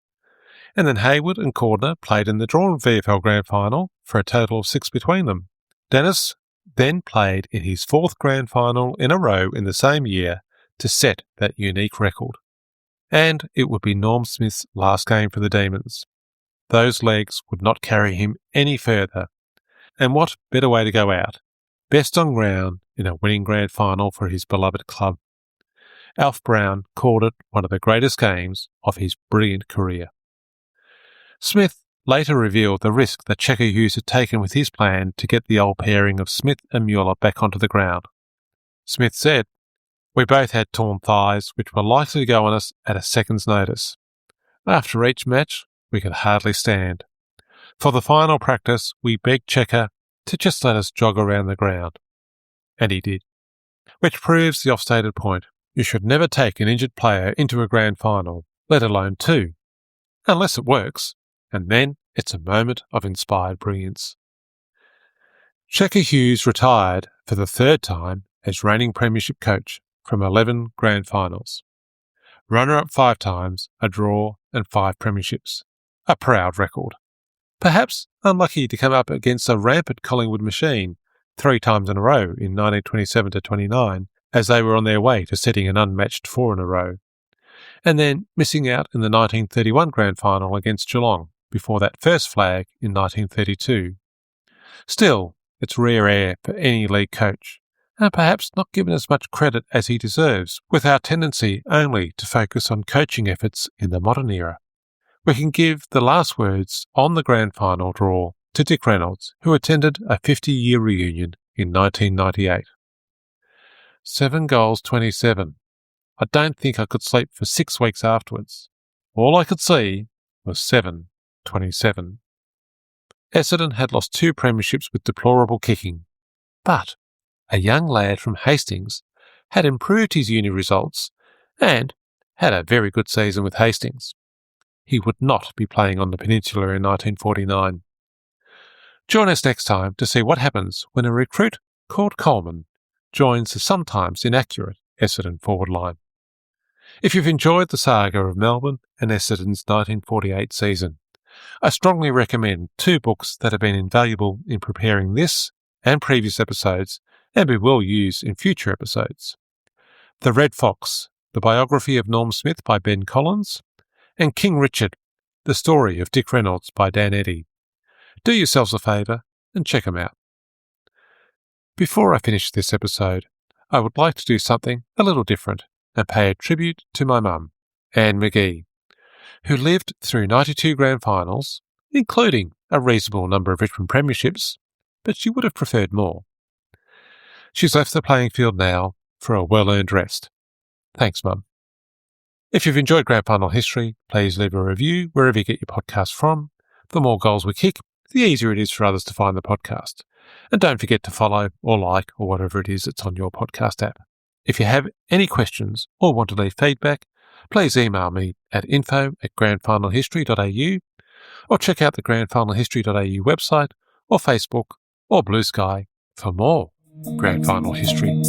And then Hayward and Cordner played in the drawn VFL Grand Final for a total of 6 between them. Dennis then played in his 4th Grand Final in a row in the same year to set that unique record. And it would be Norm Smith's last game for the Demons. Those legs would not carry him any further. And what better way to go out? Best on ground in a winning grand final for his beloved club. Alf Brown called it one of the greatest games of his brilliant career. Smith later revealed the risk that Checker Hughes had taken with his plan to get the old pairing of Smith and Mueller back onto the ground. Smith said, "We both had torn thighs which were likely to go on us at a second's notice. After each match, we could hardly stand. For the final practice, we begged Checker to just let us jog around the ground." And he did. Which proves the oft-stated point. You should never take an injured player into a grand final, let alone 2. Unless it works, and then it's a moment of inspired brilliance. Checker Hughes retired for the 3rd time as reigning premiership coach from 11 grand finals. Runner-up 5 times, a draw and 5 premierships. A proud record. Perhaps unlucky to come up against a rampant Collingwood machine 3 times in a row in 1927 to 29, as they were on their way to setting an unmatched 4 in a row, and then missing out in the 1931 grand final against Geelong before that first flag in 1932. Still, it's rare air for any league coach, and perhaps not given as much credit as he deserves, with our tendency only to focus on coaching efforts in the modern era. We can give the last words on the grand final draw to Dick Reynolds, who attended a 50-year reunion in 1998. 7 goals 27. I don't think I could sleep for 6 weeks afterwards. All I could see was 7-27. Essendon had lost 2 premierships with deplorable kicking, but a young lad from Hastings had improved his uni results and had a very good season with Hastings. he would not be playing on the peninsula in 1949. Join us next time to see what happens when a recruit called Coleman joins the sometimes inaccurate Essendon forward line. If you've enjoyed the saga of Melbourne and Essendon's 1948 season, I strongly recommend two books that have been invaluable in preparing this and previous episodes and we will use in future episodes. The Red Fox, the biography of Norm Smith by Ben Collins, and King Richard, the story of Dick Reynolds by Dan Eddy. Do yourselves a favour and check them out. Before I finish this episode, I would like to do something a little different and pay a tribute to my mum, Anne McGee, who lived through 92 grand finals, including a reasonable number of Richmond premierships, but she would have preferred more. She's left the playing field now for a well-earned rest. Thanks, Mum. If you've enjoyed Grand Final history, please leave a review wherever you get your podcast from. The more goals we kick, the easier it is for others to find the podcast. And don't forget to follow or like or whatever it is that's on your podcast app. If you have any questions or want to leave feedback, please email me at info@grandfinalhistory.au or check out the grandfinalhistory.au website or Facebook or Blue Sky for more Grand Final history.